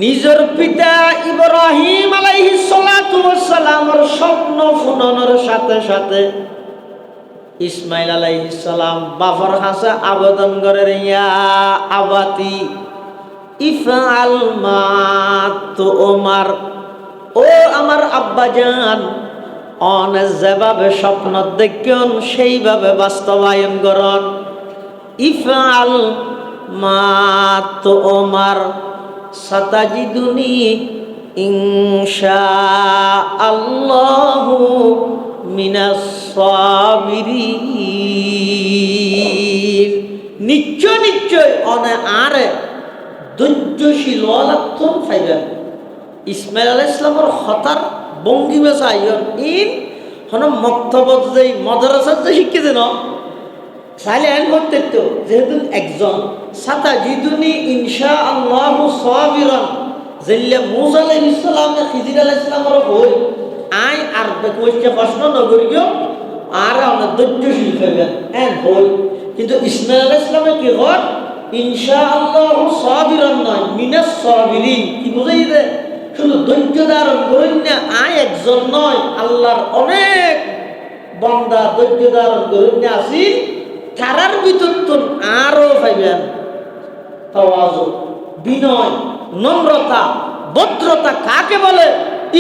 নিজের পিতা ইব্রাহিম আলাইহিস সালাতু ওয়াস সালামের স্বপ্ন পূরণের সাথে সাথে ইসমাইল আলাইহিস সালাম বাবার কাছে আবেদন করেন, ইয়া আবাতি ইফআল মা তুমার, ও আমার আব্বাজান অনে যেভাবে স্বপ্ন দেখেন সেইভাবে বাস্তবায়ন করন। ইফআল মা তুমার সাতাজিদুনি ইনশাআল্লাহু মিনাস সাবিরিন। নিশ্চয় নিশ্চয় অনে আরে ধৈর্যশীল ওয়ালাতুন ফাইবেন। ইসমাইল আলাইহিস সালামের হতার ভঙ্গিমা চাইন ইন হন মক্তবত যেই মাদ্রাসাত যে শিক্ষা দেন চাইলে আইন করতে তো যেহেতু একজন সাতাজিদুনি ইনশাআল্লাহু সাবিরান যেল্লে মুসা আলাইহিস সালাম খিজির আলাইহিস সালামের হই আই আর কইছে প্রশ্ন নগরিও আর অনেক ধৈর্যশীল ফাইবেন এন হই। কিন্তু ইসমাইল আলাইহিস সালামে কি হয় ইনশাআল্লাহু সাবিরান নয় মিনাস সাবিরিন। কি বুঝাই দে শুধু ধৈর্য ধারণ করেন না আই একজন নয় আল্লাহর অনেক বান্দা ধৈর্য ধারণ করেন না আসি তারার ভিতর তো আরো পাইবেন তাওয়াজু, বিনয়, নম্রতা, ভদ্রতা কাকে বলে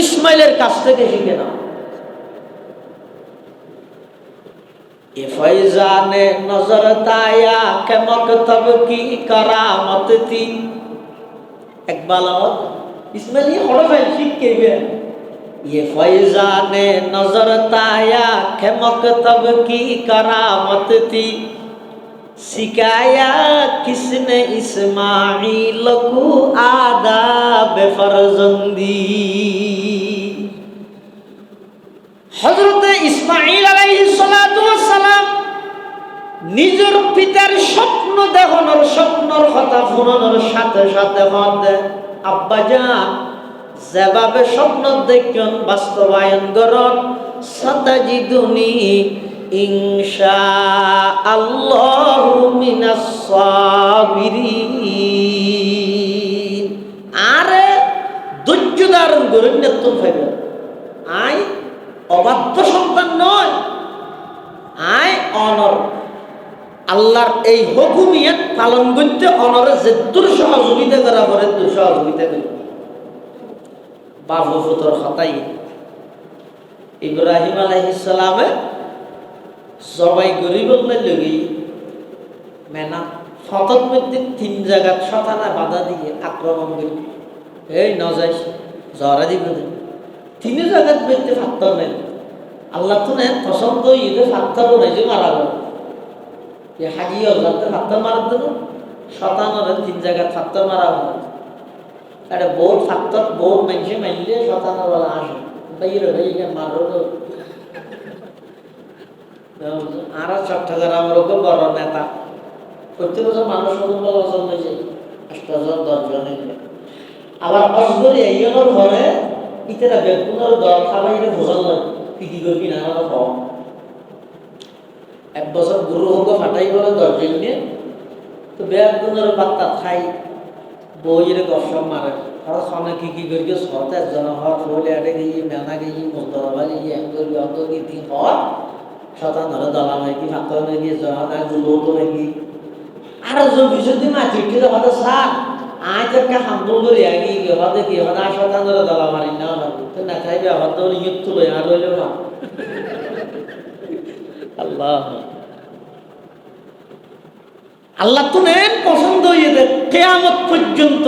ইসমাইলের কাছ থেকে শিখে নাও। এ ফয়জানে নজর তায়া কে মকতব কি কারামত থি। এক বালাওয়াত ইসমাইল ये হড় ফাইল শিখে গেলেন। ये फैजाने नजर ताया के मकतब की करामत थी, सिखाया किसने इस्माइल को आदाब फरजंदी। हजरत इस्माइल अलैहिस सलातु ওয়াস সালাম নিজের পিতার স্বপ্ন দেখানোর স্বপ্নর কথা পূরণের সাথে সাথে হতে আব্বাজান যেভাবে স্বপ্ন দেখেন বাস্তবায়ন করন। সাতাজিদুনি ইনশাআল্লাহু মিনাস সাবিরিন। আরে ধৈর্য ধারণ করেন নেতৃত্ব পাইবেন। আই অবাধ্য সন্তান নয়, আই অনর আল্লাহর এই হুকুমিয়ত পালন করতে অনরে যে দূর সহযোগিতা করা পরে দূর সহযোগিতা করি। বাবু ফুতর হতাই ইব্রাহিম আলাইহিস সালামে জবাই গরিবল লাগি মেনা ফতত মধ্যে 3 জায়গা শতানা বাধা দিয়ে আক্রমণ করি এই নজাইস জরা দিব 3 জায়গাত মধ্যে ফাত্তর নেন আল্লাহ তো নেন পছন্দ ইদে ফাত্তর বলে যে মারা গেল ये हाजी और जाते फात्तर मार दो शतान और 3 जगह फात्तर मारा हो अरे बहुत फात्तर बहुत मंजे मंजे शतान वाला आश भाई रे भाई के मारो तो आरा चट्टग्राम रोग बड़ नेता প্রত্যেক বছর মানুষ সম্বল অচল হয়েছে 8,000 10 জনে আবার অসগরি এইজনের ঘরে ইতেরা বেগুনের দল খাবাইরে ভোজন না কি করবি না আমার খাওয়া এক বছর গুরু হোক ফাটাই বলে 10 জন নিয়ে তো বেগুনের বাত্তা খাই বইরে গসম মারে আর খানা কি করি সতে জন হওয়ার বলে আড়ে গিয়ে মেনা গিয়ে মোস্তফা গিয়ে একদম অত কি তিন হওয়ার শতান ধরে দলা হয় কি ফাত্তা হয়ে গিয়ে জনা জুলো তো নাকি আর যদি মা চিঠি হতে সার আজ একটা হামদুল করে আগে হতে কি হতে শতান ধরে দলা মারি না তো না খাইবে হতে ইয়ত তুলে আর হইলো না আল্লাহ আল্লাহ তো নেন পছন্দ হইয়ে কিয়ামত পর্যন্ত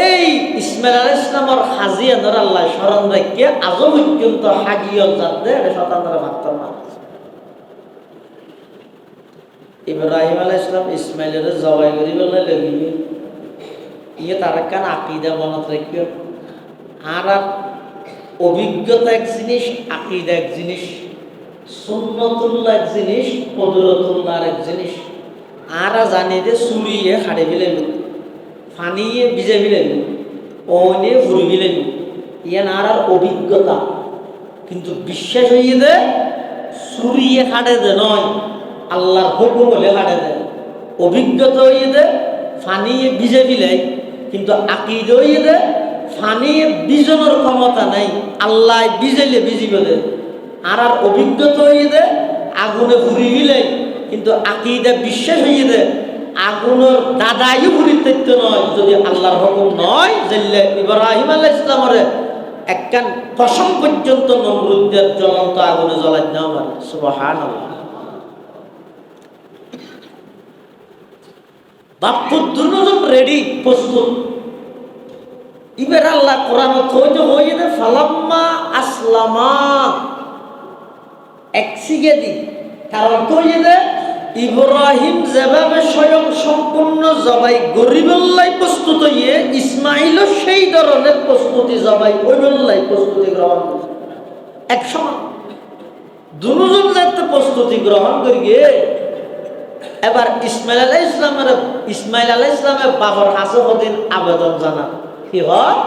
এই ইসমাইল আলাইহিস সালামের হাজিয়ার আল্লাহ স্মরণ রাখে আজ পর্যন্ত হাজিয়ত যাতে শতান ধরে ভাবতাম না ইব্রাহিম আলাইহিস সালাম ইসমাইলের জবাই করি বলে লাগিবে ইয়ে তার কান আকীদা মনত রাখবে আর অভিজ্ঞতা এক জিনিস আকীদা এক জিনিস সুন্নতুল্লাহ এক জিনিস কুদরতুল্লাহ এক জিনিস আর জানি যে সুরিয়ে খাড়ে ফেলেন ফানিয়ে ভিজে ফেলেন ওনে ফুরি ফেলেন ইয়ান আর অভিজ্ঞতা কিন্তু বিশ্বাস হইয়ে দে সুরিয়ে খাড়ে দে নয় আল্লাহর হুকুম হলে খাড়ে দে অভিজ্ঞতা হইয়ে দে ফানিয়ে ভিজে ফেলে কিন্তু আকীদা হইয়ে দে ফানিয়ে বিজনের ক্ষমতা নাই আল্লাহ বিজাইলে বিজিব দে আর অভিজ্ঞতা হইয়ে দে আগুনে ফুরি ফেলে কিন্তু আকীদা বিশ্বাস হইয়ে দে আগুনের দাদাই ফুরিতে নয় যদি আল্লাহর হুকুম নয় জাল্লে ইব্রাহিম আলাইহিস সালামের একখান কসম পর্যন্ত নমরুদের জ্বলন্ত আগুনে জ্বলাই দেওয়া মানে সুবহানাল্লাহ বাপুর দুজন রেডি প্রস্তুত ইবের আল্লাহ কোরআন থইতে হইয়ে দে ফালাম্মা আসলামা একসিগে দি কারণ কইয়ে দে ইব্রাহিম যেভাবে স্বয়ং সম্পূর্ণ জবাই গরিবল্লাই প্রস্তুত হইয়ে ইসমাইলও সেই ধরনের প্রস্তুতি জবাই ওইবল্লাই প্রস্তুতি গ্রহণ এক সময় দুজন যাতে প্রস্তুতি গ্রহণ করিয়ে এবার ইসমাইল আলাইহিস সালামের বাবার কাছে ওদিন আবেদন জানা কি হয়